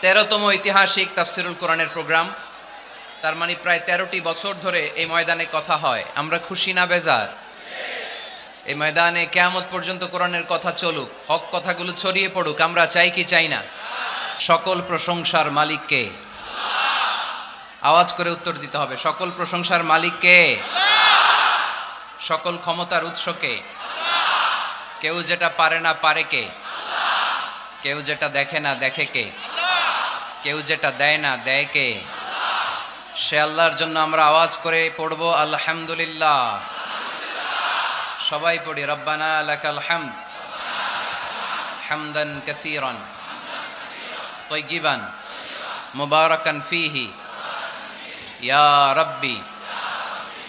13তম ঐতিহাসিক তাফসিরুল কোরআনের প্রোগ্রাম। তার মানে প্রায় 13টি বছর ধরে এই ময়দানে কথা হয়। আমরা খুশি না বেজার? এই ময়দানে কিয়ামত পর্যন্ত কোরআনের কথা চলুক, হক কথাগুলো ছড়িয়ে পড়ুক, আমরা চাই কি চাই না? সকল প্রশংসার মালিক কে? আওয়াজ করে উত্তর দিতে হবে। সকল প্রশংসার মালিক কে? সকল ক্ষমতার উৎস কে? কেউ যেটা পারে না পারে কে? কেউ যেটা দেখে না দেখে কে? কেউ যেটা দেয় না দেয় কে? সে আল্লাহর জন্য আমরা আওয়াজ করে পড়ব আলহামদুলিল্লাহ। সবাই পড়ি রব্বানা লাকাল হামদ হামদান কাসীরান তাইয়িবান মুবারাকান ফীহি ইয়া রাব্বি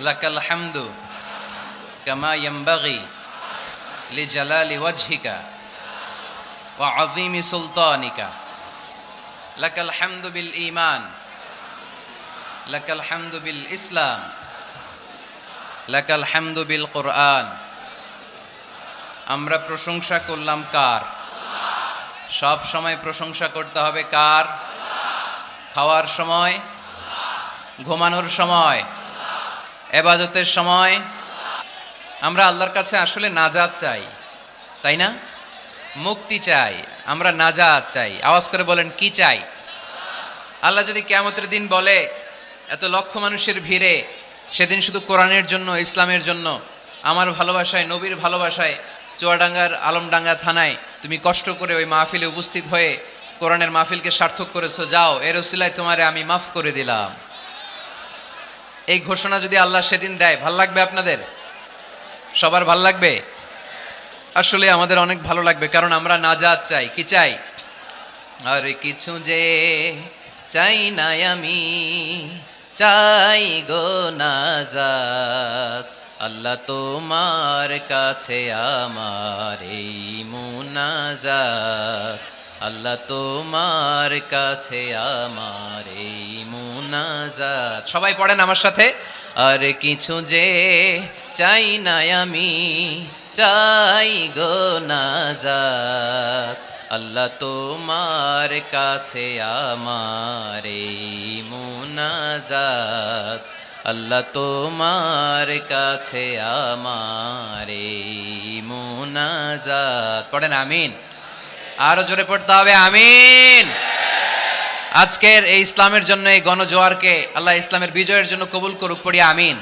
লাকাল হামদু কামা ইয়ানবাগি লিজালালি ওয়াজহিকা ওয়া আযীমি সুলতানিকা লাকাল হামদু বিল ঈমান লাকাল হামদু বিল ইসলাম লাকাল হামদু বিল কোরআন। আমরা প্রশংসা করলাম কার? সব সময় প্রশংসা করতে হবে কার? খাওয়ার সময়, ঘুমানোর সময়, ইবাদতের সময়। আমরা আল্লাহর কাছে আসলে নাজাত চাই, তাই না? মুক্তি চাই, আমরা নাজাত চাই। আওয়াজ করে বলেন কি চাই? আল্লাহ যদি কিয়ামতের দিন বলে এত লক্ষ মানুষের ভিড়ে সেদিন শুধু কোরআনের জন্য, ইসলামের জন্য, আমার ভালোবাসায়, নবীর ভালোবাসায় চুয়াডাঙ্গার আলমডাঙ্গা থানায় তুমি কষ্ট করে ওই মাহফিলে উপস্থিত হয়ে কোরআনের মাহফিলকে সার্থক করেছো, যাও এর ওসিলায় তোমারে আমি মাফ করে দিলাম, এই ঘোষণা যদি আল্লাহ সেদিন দেয়, ভাল লাগবে আপনাদের? সবার ভাল লাগবে? আসলে আমাদের অনেক ভালো লাগবে, কারণ আমরা নাজাত চাই। কি চাই? আর কিছু যে চাই না আমি, চাই গো নাজাত। আল্লাহ তোমার কাছে আমার এই মুনাজাত, আল্লাহ তোমার কাছে আমার এই মুনাজাত। সবাই পড়েন আমার সাথে, আর কিছু যে চাই না আমি, চাই গো নাজাত। আল্লাহ তোমার কাছে আমার এই মুনাজাত, আল্লাহ তোমার কাছে আমার এই মুনাজাত। পড়েন আমিন। আরো জোরে পড়তে হবে আমিন। আজকের এই ইসলামের জন্য, এই গণজোয়ারকে আল্লাহ ইসলামের বিজয়ের জন্য কবুল করুক, পড়ি আমিন।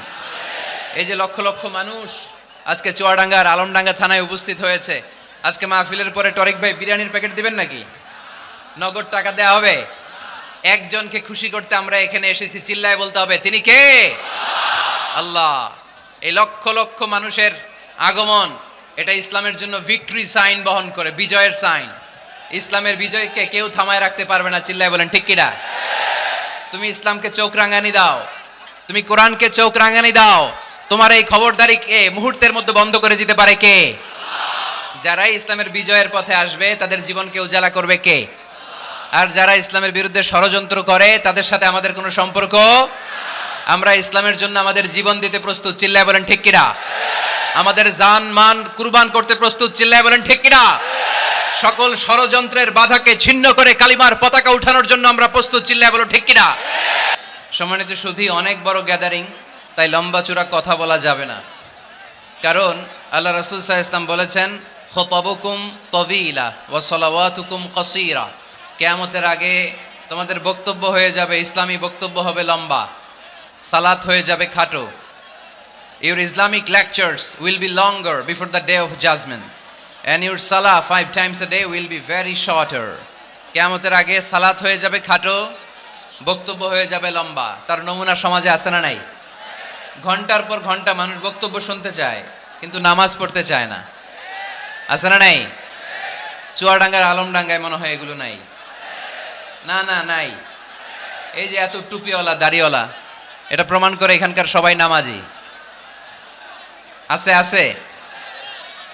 এই যে লক্ষ লক্ষ মানুষ আজকে চুয়াডাঙ্গার আলমডাঙ্গা থানায় উপস্থিত হয়েছে, আজকে মাহফিলের পরে টরিক ভাই বিরিয়ানির প্যাকেট দিবেন নাকি? নগদ টাকা দেয়া হবে? একজনকে খুশি করতে আমরা এখানে এসেছি, চিল্লায় বলতে হবে তিনি কে? আল্লাহ। এই লক্ষ লক্ষ মানুষের আগমন, এটা ইসলামের জন্য ভিক্টরি সাইন বহন করে, বিজয়ের সাইন। ইসলামের বিজয়কে কেউ থামায় রাখতে পারবে না, চিল্লায় বলেন ঠিক কিনা? তুমি ইসলামকে চোখ রাঙানি দাও, তুমি কোরআনকে চোখ রাঙানি দাও, তোমার এই খবরদারি কে মুহূর্তের মধ্যে বন্ধ করে দিতে পারে? কে? যারাই ইসলামের বিজয়ের পথে আসবে তাদের জীবনকে উজালা করবে কে? আর যারা ইসলামের বিরুদ্ধে ষড়যন্ত্র করে তাদের সাথে আমাদের কোনো সম্পর্ক। আমরা ইসলামের জন্য আমাদের জীবন দিতে প্রস্তুত, চিল্লায় বলেন ঠিক কিনা? আমাদের জান মান কুরবান করতে প্রস্তুত, চিল্লায় বলেন ঠিক কিনা? সকল ষড়যন্ত্রের বাধাকে ছিন্ন করে কালিমার পতাকা উঠানোর জন্য আমরা প্রস্তুত, চিল্লায় বলো ঠিক কিনা? সম্মানিত সুধী, অনেক বড় গ্যাদারিং, তাই লম্বা চূড়া কথা বলা যাবে না। কারণ আল্লাহ রাসূল সাল্লাল্লাহু আলাইহি ওয়াসাল্লাম বলেছেন, খুতাবুকুম তাওয়িলা ওয়া সালাওয়াতুকুম কাসীরা। কিয়ামতের আগে তোমাদের বক্তব্য হয়ে যাবে, ইসলামী বক্তব্য হবে লম্বা, সালাত হয়ে যাবে খাটো। Your Islamic lectures will be longer before the day of judgment and your salah 5 times a day will be very shorter. কিয়ামতের আগে সালাত হয়ে যাবে খাটো, বক্তব্য হয়ে যাবে লম্বা। তার নমুনা সমাজে আছে না নাই? ঘন্টার পর ঘন্টা মানুষ বক্তব্য শুনতে চায়, কিন্তু নামাজ পড়তে চায় না, আছে না নাই? চুয়াডাঙ্গার আলমডাঙ্গায় মনে হয় এগুলো নাই। না না নাই। এই যে এত টুপিওয়ালা দাড়িওয়ালা, এটা প্রমাণ করে এখানকার সবাই নামাজি। আছে আছে,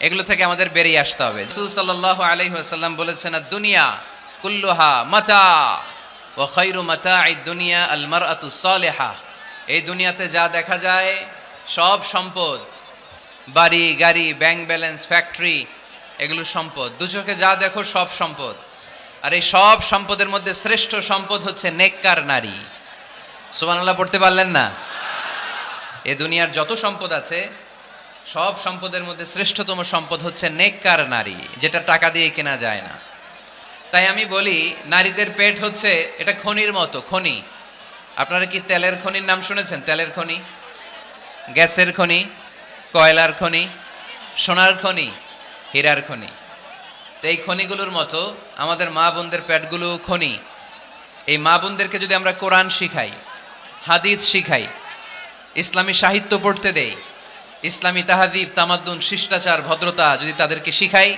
এগুলো থেকে আমাদের বেরিয়ে আসতে হবে। রাসূল সাল্লাল্লাহু আলাইহি ওয়াসাল্লাম বলেছেন, দুনিয়া কুল্লুহা মাতা ওয়া খায়রু মাতাঈদ দুনিয়া আল মারআতু সালিহা। এই দুনিয়াতে যা দেখা যায় সব সম্পদ, বাড়ি গাড়ি ব্যাংক ব্যালেন্স ফ্যাক্টরি, এগুলো সম্পদ। দু চোখে যা দেখো সব সম্পদ, আর এই সব সম্পদের মধ্যে শ্রেষ্ঠ সম্পদ হচ্ছে নেককার নারী। সুবহানাল্লাহ পড়তে পারলেন না? এ দুনিয়ার যত সম্পদ আছে সব সম্পদের মধ্যে শ্রেষ্ঠতম সম্পদ হচ্ছে নেককার নারী, যেটা টাকা দিয়ে কেনা যায় না। তাই আমি বলি নারীদের পেট হচ্ছে এটা খনির মতো। খনি, আপনারা কি তেলের খনির নাম শুনেছেন? তেলের খনি, গ্যাসের খনি, কয়লার খনি, সোনার খনি, হীরার খনি। তো এই খনিগুলোর মতো আমাদের মা বোনদের পেটগুলো খনি। এই মা বোনদেরকে যদি আমরা কোরআন শিখাই, হাদিস শিখাই, ইসলামী সাহিত্য পড়তে দেই, ইসলামী তাহাদিব, তামাদ্দুন, শিষ্টাচার, ভদ্রতা যদি তাদেরকে শিখাই,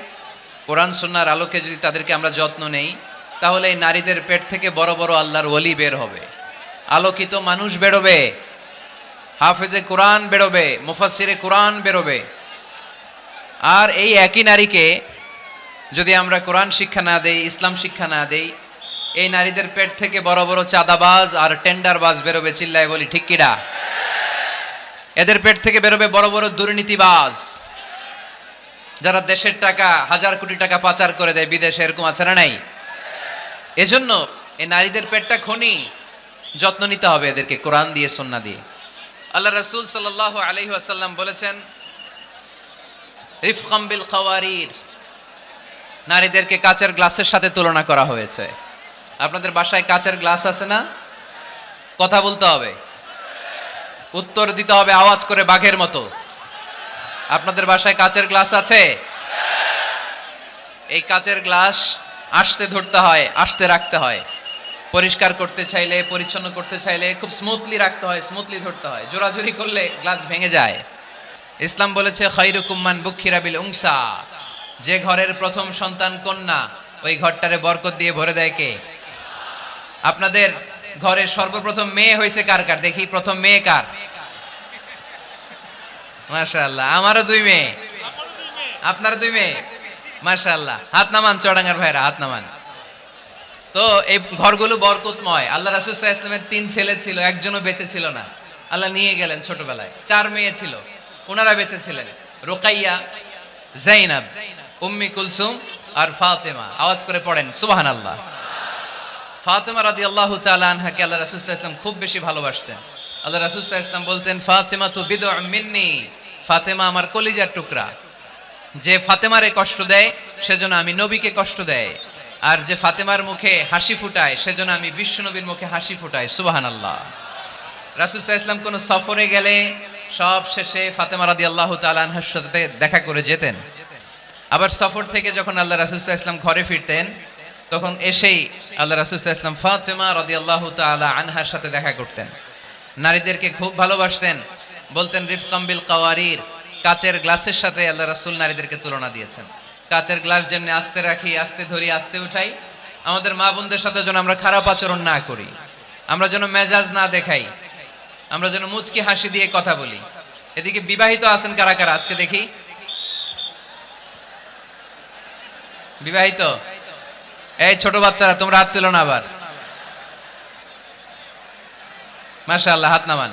কোরআন সুন্নাহর আলোকে যদি তাদেরকে আমরা যত্ন নেই, তাহলে এই নারীদের পেট থেকে বড় বড় আল্লাহর ওলি বের হবে, আলোকিত মানুষ বেরোবে, হাফেজে কোরআন বেরোবে, মুফাসসিরে কোরআন বেরোবে। আর এই একই নারীকে যদি আমরা কোরআন শিক্ষা না দেই, ইসলাম শিক্ষা না দেই, এই নারীদের পেট থেকে বড় বড় চাঁদাবাজ আর টেন্ডারবাজ বেরোবে। চিল্লায় বলি ঠিক কিনা? এদের পেট থেকে বেরোবে বড় বড় দুর্নীতিবাজ, যারা দেশের টাকা, হাজার কোটি টাকা পাচার করে দেয় বিদেশে। এরকম আছে না নাই? এজন্য এই নারীদের পেটটা খনি, যত্ন নিতে হবে এদেরকে কোরআন দিয়ে, সুন্নাহ দিয়ে। আল্লাহ রাসূল সাল্লাল্লাহু আলাইহি ওয়াসাল্লাম বলেছেন, রিফকাম বিল খাওয়ারির, নারীদেরকে কাচের গ্লাসের সাথে তুলনা করা হয়েছে। আপনাদের বাসায় কাচের গ্লাস আছে না? কথা বলতে হবে, উত্তর দিতে হবে আওয়াজ করে বাঘের মতো। আপনাদের বাসায় কাচের গ্লাস আছে? এই কাচের গ্লাস আস্তে ধরতে হয়, আস্তে রাখতে হয়। পরিষ্কার করতে চাইলে, পরিচ্ছন্ন করতে চাইলে খুব স্মুথলি রাখতে হয়, স্মুথলি ধরতে হয়। জোরাজুরি করলে গ্লাস ভেঙে যায়। ইসলাম বলেছে খায়রুকুম মান বুখিরা বিল উনসা, যে ঘরের প্রথম সন্তান কন্যা, ওই ঘরটারে বরকত দিয়ে ভরে দেয় কে? আপনাদের ঘরে সর্বপ্রথম মেয়ে হয়েছে কার কার? দেখি প্রথম মেয়ে কার? মাশাআল্লাহ, আমারও 2 মেয়ে, আপনারও 2 মেয়ে, মাশাআল্লাহ। হাত নামান চড়াঙ্গার ভাইরা, হাত নামান। তো এই ঘরগুলো বরকতময়। আল্লাহ রাসূল সাল্লাল্লাহু আলাইহি ওয়াসাল্লামের 3 ছেলে ছিল, একজনও বেঁচে ছিল না, আল্লাহ নিয়ে গেলেন ছোটবেলায়। 4 মেয়ে ছিল, ওনারা বেঁচে ছিলেন, রুকাইয়া, যায়েনাব, উম্মি কুলসুম আর ফাতেমা। আওয়াজ করে পড়েন সুবহানাল্লাহ। ফাতেমা রাদিয়াল্লাহু তাআলা আনহাকে আল্লাহ রাসূল সাল্লাল্লাহু আলাইহি ওয়াসাল্লাম খুব বেশি ভালোবাসতেন। আল্লাহ রাসূল সাল্লাল্লাহু আলাইহি ওয়াসাল্লাম বলতেন, ফাতেমা তু বিদউম মিন্নি, ফাতেমা আমার কলিজার টুকরা। যে ফাতেমারে কষ্ট দেয় সেজন্য আমি নবীকে কষ্ট দেয়, আর যে ফাতেমার মুখে হাসি ফুটায় সেজন্য আমি বিশ্বনবীর মুখে হাসি ফুটাই। সুবহানাল্লাহ। রাসূল সাল্লাল্লাহু আলাইহি ওয়াসাল্লাম কোন সফরে গেলে সব শেষে ফাতেমা রাদিয়াল্লাহু তাআলা আনহার সাথে দেখা করে যেতেন। আবার সফর থেকে যখন আল্লাহ রাসূল সাল্লাল্লাহু আলাইহি ওয়াসাল্লাম ঘরে ফিরতেন, তখন এসেই আল্লাহ রাসূল সাল্লাল্লাহু আলাইহি ওয়াসাল্লাম ফাতেমা রাদিয়াল্লাহু তাআলা আনহার সাথে দেখা করতেন। নারীদেরকে খুব ভালোবাসতেন, বলতেন রিফকাম বিল কাওয়ারির, কাচের গ্লাসের সাথে আল্লাহ রাসূল নারীদেরকে তুলনা দিয়েছেন। কাচের গ্লাস যেমনি আস্তে রাখি, আস্তে ধরি, আস্তে উঠাই, আমাদের মা বোনদের সাথে যেন আমরা খারাপ আচরণ না করি, আমরা যেন মেজাজ না দেখাই, আমরা যেন মুচকি হাসি দিয়ে কথা বলি। এদিকে বিবাহিত আছেন কারা কারা? আজকে দেখি বিবাহিত। এই ছোট বাচ্চারা তোমরা হাত তুলো না আবার, মাশাআল্লাহ, হাত নামান।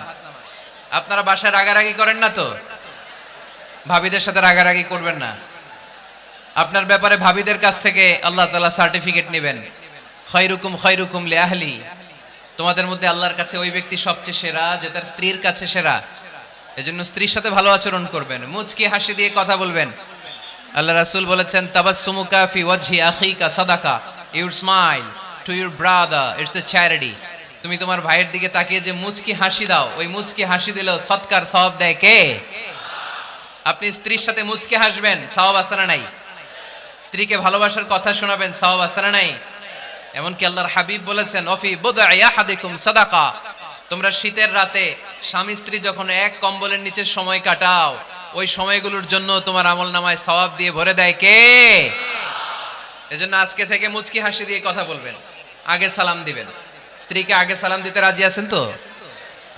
আপনারা বাসায় রাগারাগি করেন না তো? ভাবিদের সাথে রাগারাগি করবেন না। আপনার ব্যাপারে ভাবিদের কাছ থেকে আল্লাহ তাআলা সার্টিফিকেট নেবেন, খায়রুকুম খায়রুকুম লিআহলি, তোমাদের মধ্যে আল্লাহর কাছে ওই ব্যক্তি সবচেয়ে সেরা যে তার স্ত্রীর কাছে সেরা। এজন্য স্ত্রীর সাথে ভালো আচরণ করবেন, মুচকি হাসি দিয়ে কথা বলবেন। আল্লাহ রাসূল বলেছেন, তাবাসসুমুকা ফি ওয়াজহি আখিকা সাদাকা, your smile to your brother it's a charity. তুমি তোমার ভাইয়ের দিকে তাকিয়ে যে মুচকি হাসি দাও, ওই মুচকি হাসি দিলেও সৎকার সওয়াব দেয় কে? আপনি স্ত্রীর সাথে মুচকি হাসবেন, সওয়াব আছে না নাই? স্ত্রীকে ভালোবাসার কথা শোনাবেন, সওয়াব আছে না নাই? এমনকি আল্লাহর হাবিব বলেছেন, অফি বুদআ আহাদিকুম সাদাকা, তোমরা শীতের রাতে স্বামী স্ত্রী যখন এক কম্বলের নিচে সময় কাটাও, ওই সময়গুলোর জন্য তোমার আমলনামায় সওয়াব দিয়ে ভরে দেয় কে? এজন্য আজকে থেকে মুচকি হাসি দিয়ে কথা বলবেন, আগে সালাম দিবেন। স্ত্রীকে আগে সালাম দিতে রাজি আছেন তো?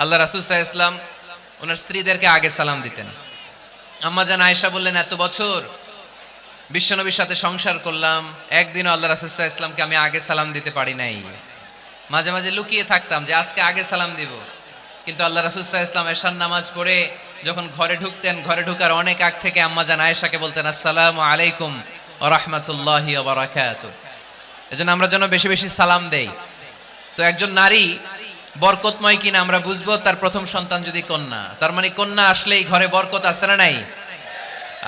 আল্লাহ রাসূল সাল্লাল্লাহু আলাইহি ওয়াসাল্লাম ওনার স্ত্রীদেরকে আগে সালাম দিতেন। আম্মা জান আয়েশা বললেন, এত বছর বিশ্বনবীর সাথে সংসার করলাম, একদিনও আল্লাহ রাসূল সাল্লাল্লাহু আলাইহি ওয়াসাল্লামকে আমি আগে সালাম দিতে পারি নাই। মাঝে মাঝে লুকিয়ে থাকতাম যে আজকে আগে সালাম দিব, কিন্তু আল্লাহ রাসূল সাল্লাল্লাহু আলাইহি ওয়াসাল্লাম এশার নামাজ পড়ে যখন ঘরে ঢুকতেন, ঘরে ঢোকার অনেক আগ থেকে আম্মা জান আয়েশাকে বলতেন, আসসালামু আলাইকুম ওয়া রাহমাতুল্লাহি ওয়া বারাকাতুহু। এজন্য আমরা যেন বেশি বেশি সালাম দেই। তো একজন নারী বরকতময় কিনা আমরা বুঝবো তার প্রথম সন্তান যদি কন্যা, তার মানে কন্যা আসলেই ঘরে বরকত আছে না নাই?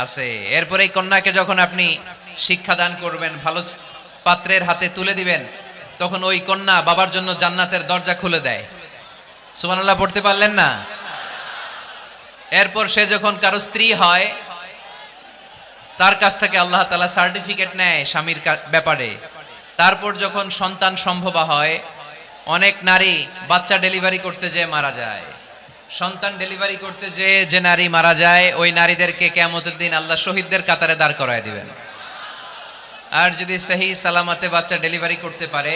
আছে। এরপরে এই কন্যাকে যখন আপনি শিক্ষা দান করবেন, ভালো পাত্রের হাতে তুলে দিবেন, তখন ওই কন্যা বাবার জন্য জান্নাতের দরজা খুলে দেয়। সুবহানাল্লাহ পড়তে পারলেন না? এরপর সে যখন কারো স্ত্রী হয়, তার কাছ থেকে আল্লাহ তাআলা সার্টিফিকেট নেয় স্বামীর ব্যাপারে। তারপর যখন সন্তান সম্ভবা হয়, অনেক নারী বাচ্চা ডেলিভারি করতে যেয়ে মারা যায়। সন্তান ডেলিভারি করতে যেয়ে যে নারী মারা যায়, ওই নারীদেরকে কিয়ামতের দিন আল্লাহ শহীদদের কাতারে দাঁড় করায় দিবেন। আর যদি সহি সালামতে বাচ্চা ডেলিভারি করতে পারে,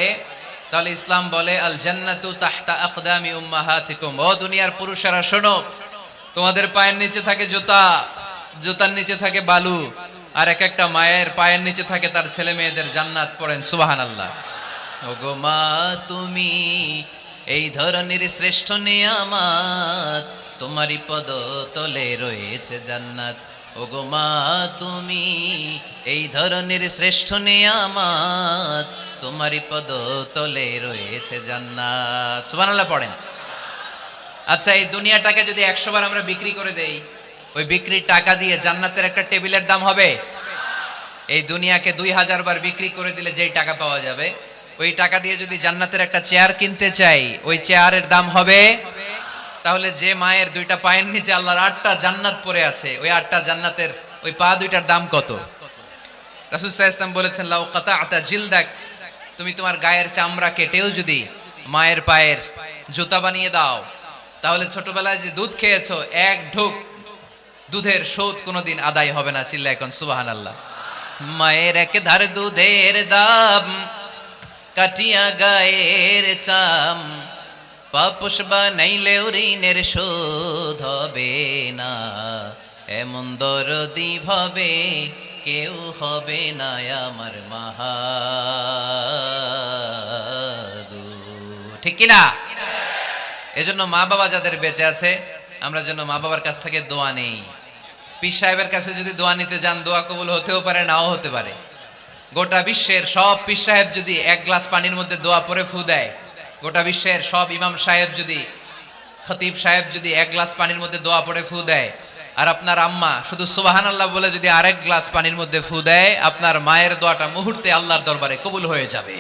তাহলে ইসলাম বলে আল জান্নাতু তাহতা আকদামি উম্মাহাতিকুম। ও দুনিয়ার পুরুষেরা শোনো, তোমাদের পায়ের নিচে থাকে জুতা, জুতার নিচে থাকে বালু, আর এক একটা মায়ের পায়ের নিচে থাকে তার ছেলে মেয়েদের জান্নাত। পড়েন সুবহানাল্লাহ। ওগো মা তুমি এই ধরনের শ্রেষ্ঠ নিয়ামত, তোমারই পদ তলে রয়েছে জান্নাত। ওগো মা তুমি এই ধরনের শ্রেষ্ঠ নিয়ামত, তোমারই পদ তলে রয়েছে জান্নাত। সুবহানাল্লাহ পড়েন। আচ্ছা, এই দুনিয়াটাকে যদি 100 বার আমরা বিক্রি করে দেই, ওই বিক্রির টাকা দিয়ে জান্নাতের একটা টেবিলের দাম হবে? এই দুনিয়াকে 2000 বার বিক্রি করে দিলে যেই টাকা পাওয়া যাবে, ওই টাকা দিয়ে যদি জান্নাতের একটা চেয়ার কিনতে চাই, ওই চেয়ারের দাম হবে? তাহলে যে মায়ের 2টা পায়ের নিচে আল্লাহর 8টা জান্নাত পড়ে আছে, ওই 8টা জান্নাতের ওই পা 2টার দাম কত? রাসূল সাল্লাল্লাহু আলাইহি ওয়াসাল্লাম বলেছেন, লাউ কাতাআতা জিলদাক, তুমি তোমার গায়ের চামড়া কেটেও যদি মায়ের পায়ের জুতা বানিয়ে দাও, তাহলে ছোটবেলায় যে দুধ খেয়েছো, এক ঢোক দুধের শোধ কোনোদিন আদায় হবে না। চিল্লায় এখন সুবহানাল্লাহ। মায়ের এক ধার দুধের দাম, কাটিয়া গায়ের চাম, পাপোশ বানাইলেও ঋণের শোধ হবে না। এমন দরদি ভাবে কেউ হবে না আমার মাহা, ঠিক কিনা? এজন্য মা বাবা যাদের বেঁচে আছে, আমরা যেন মা বাবার কাছ থেকে দোয়া নেই। পীর সাহেবের কাছে যদি দোয়া নিতে যান, দোয়া কবুল হতেও পারে, নাও হতে পারে। গোটা বিশ্বের সব পীর সাহেব যদি 1 গ্লাস পানির মধ্যে দোয়া পরে ফু দেয়, গোটা বিশ্বের সব ইমাম সাহেব যদি, খতিব সাহেব যদি 1 গ্লাস পানির মধ্যে দোয়া পরে ফু দেয়, আর আপনার আম্মা শুধু সুবহানাল্লাহ বলে যদি আরেক গ্লাস পানির মধ্যে ফু দেয়, আপনার মায়ের দোয়াটা মুহূর্তে আল্লাহর দরবারে কবুল হয়ে যাবে।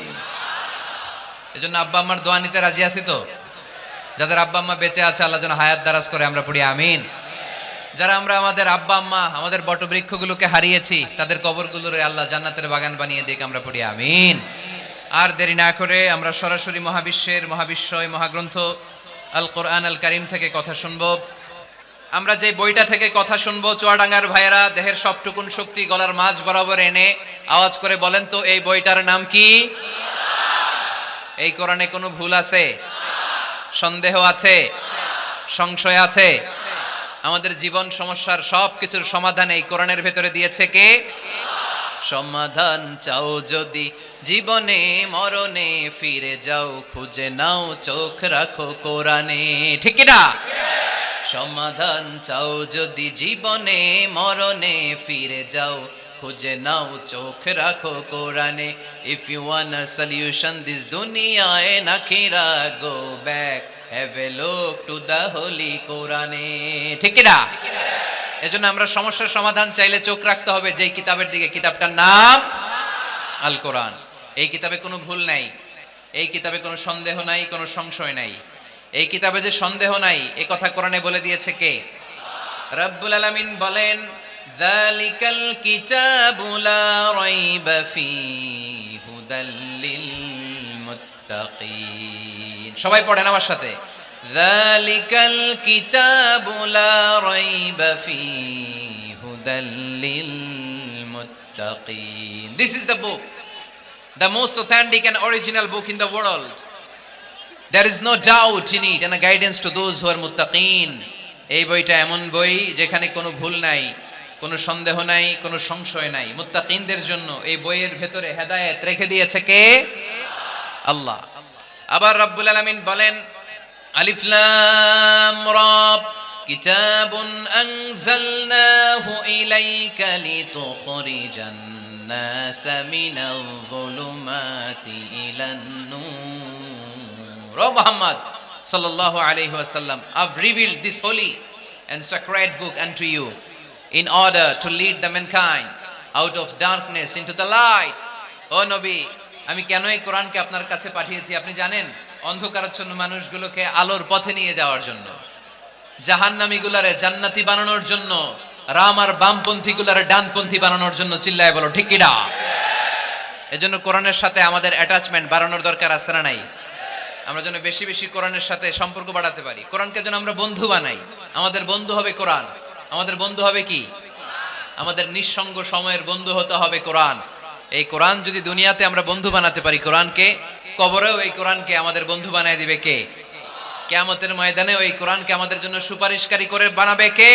এজন্য আব্বা আম্মার দোয়া নিতে রাজি আছি তো? যাদের আব্বা আম্মা বেঁচে আছে, আল্লাহ যেন হায়াত দারাজ করে, আমরা পড়ি আমিন। যারা আমরা আমাদের আব্বা আম্মা, আমাদের বটবৃক্ষগুলোকে হারিয়েছি, তাদের কবরগুলোরে আল্লাহ জান্নাতের বাগান বানিয়ে দিক, আমরা পড়ি আমিন। আর দেরি না করে আমরা সরাসরি মহাবিশ্বের মহাবিশ্বয় মহাগ্রন্থ আল কোরআন আল কারীম থেকে কথা শুনব। আমরা যে বইটা থেকে কথা শুনবো, চুয়াডাঙ্গার ভাইয়েরা দেহের সবটুকুন শক্তি গলার মাঝ বরাবর এনে আওয়াজ করে বলেন তো, এই বইটার নাম কি? এই কোরআনে কোনো ভুল আছে? সন্দেহ আছে? সংশয় আছে? আমাদের জীবন সমস্যার সব কিছুর সমাধান এই কোরআনের ভেতরে দিয়েছে কে? সমাধান চাও যদি জীবনে মরণে, ফিরে যাও খুঁজে নাও, চোখ রাখো কোরআনে, ঠিক না? সমাধান চাও যদি জীবনে মরণে, ফিরে যাও খুঁজে নাও, চোখ রাখো কোরআনে। If you want a solution this দুনিয়া এন্ড আখিরা, go back, have a look to the holy কোরআনে, ঠিক না? এজন্য আমরা সমস্যার সমাধান চাইলে চোখ রাখতে হবে যেই কিতাবের দিকে, কিতাবটার নাম আল কোরআন। এই কিতাবে কোনো ভুল নাই, এই কিতাবে কোনো সন্দেহ নাই, কোনো সংশয় নাই। এই কিতাবে যে সন্দেহ নাই, এই কথা কোরআনে বলে দিয়েছে কে? রব্বুল আলামিন বলেন, যালিকাল কিতাবু লা রাইবা ফীহি হুদাল লিল মুত্তাকিন। সবাই পড়েন আমার সাথে, যালিকাল কিতাবু লা রাইবা ফীহি হুদাল লিল মুত্তাকিন। This is the book, the most authentic and original book in the world. There is no doubt in it and a guidance to those who are muttaqin. এই বইটা এমন বই যেখানে কোনো ভুল নাই, কোনো সন্দেহ নাই, কোনো সংশয় নাই। মুত্তাকিনদের জন্য এই বইয়ের ভেতরে হেদায়েত রেখে দিয়েছে কে? আল্লাহ। আবার রব্বুল আলামিন বলেন, আলিফ লাম রা, কিতাবুন আনজালনাহু ইলাইকা লিতুখরিজান الناس من الظلمات إلى النور. O Muhammad sallallahu alayhi wa sallam, I've revealed this holy and sacred book unto you in order to lead the mankind out of darkness into the light. O Nabi, আমি কেন এই কোরআনকে আপনার কাছে পাঠিয়েছি আপনি জানেন? অন্ধকারাচ্ছন্ন মানুষগুলোকে আলোর পথে নিয়ে যাওয়ার জন্য, জাহান্নামীগুলারে জান্নাতি বানানোর জন্য, রাম আর বামপন্থীগুলারে ডানপন্থী বানানোর জন্য। চিল্লায় বলো ঠিক কিনা? এজন্য কোরআনের সাথে আমাদের অ্যাটাচমেন্ট বাড়ানোর দরকার আছে না নাই? আমরা যেন বেশি বেশি কোরআনের সাথে সম্পর্ক বাড়াতে পারি, কোরআনকে যেন আমরা বন্ধু বানাই। আমাদের বন্ধু হবে কোরআন। আমাদের বন্ধু হবে কি? আমাদের নিঃসঙ্গ সময়ের বন্ধু হতে হবে কোরআন। এই কোরআন যদি দুনিয়াতে আমরা বন্ধু বানাতে পারি কোরআনকে, কবরেও এই কোরআনকে আমাদের বন্ধু বানায় দিবে কে? কিয়ামতের ময়দানে ওই কোরআনকে আমাদের জন্য সুপারিশকারী করে বানাবে কে?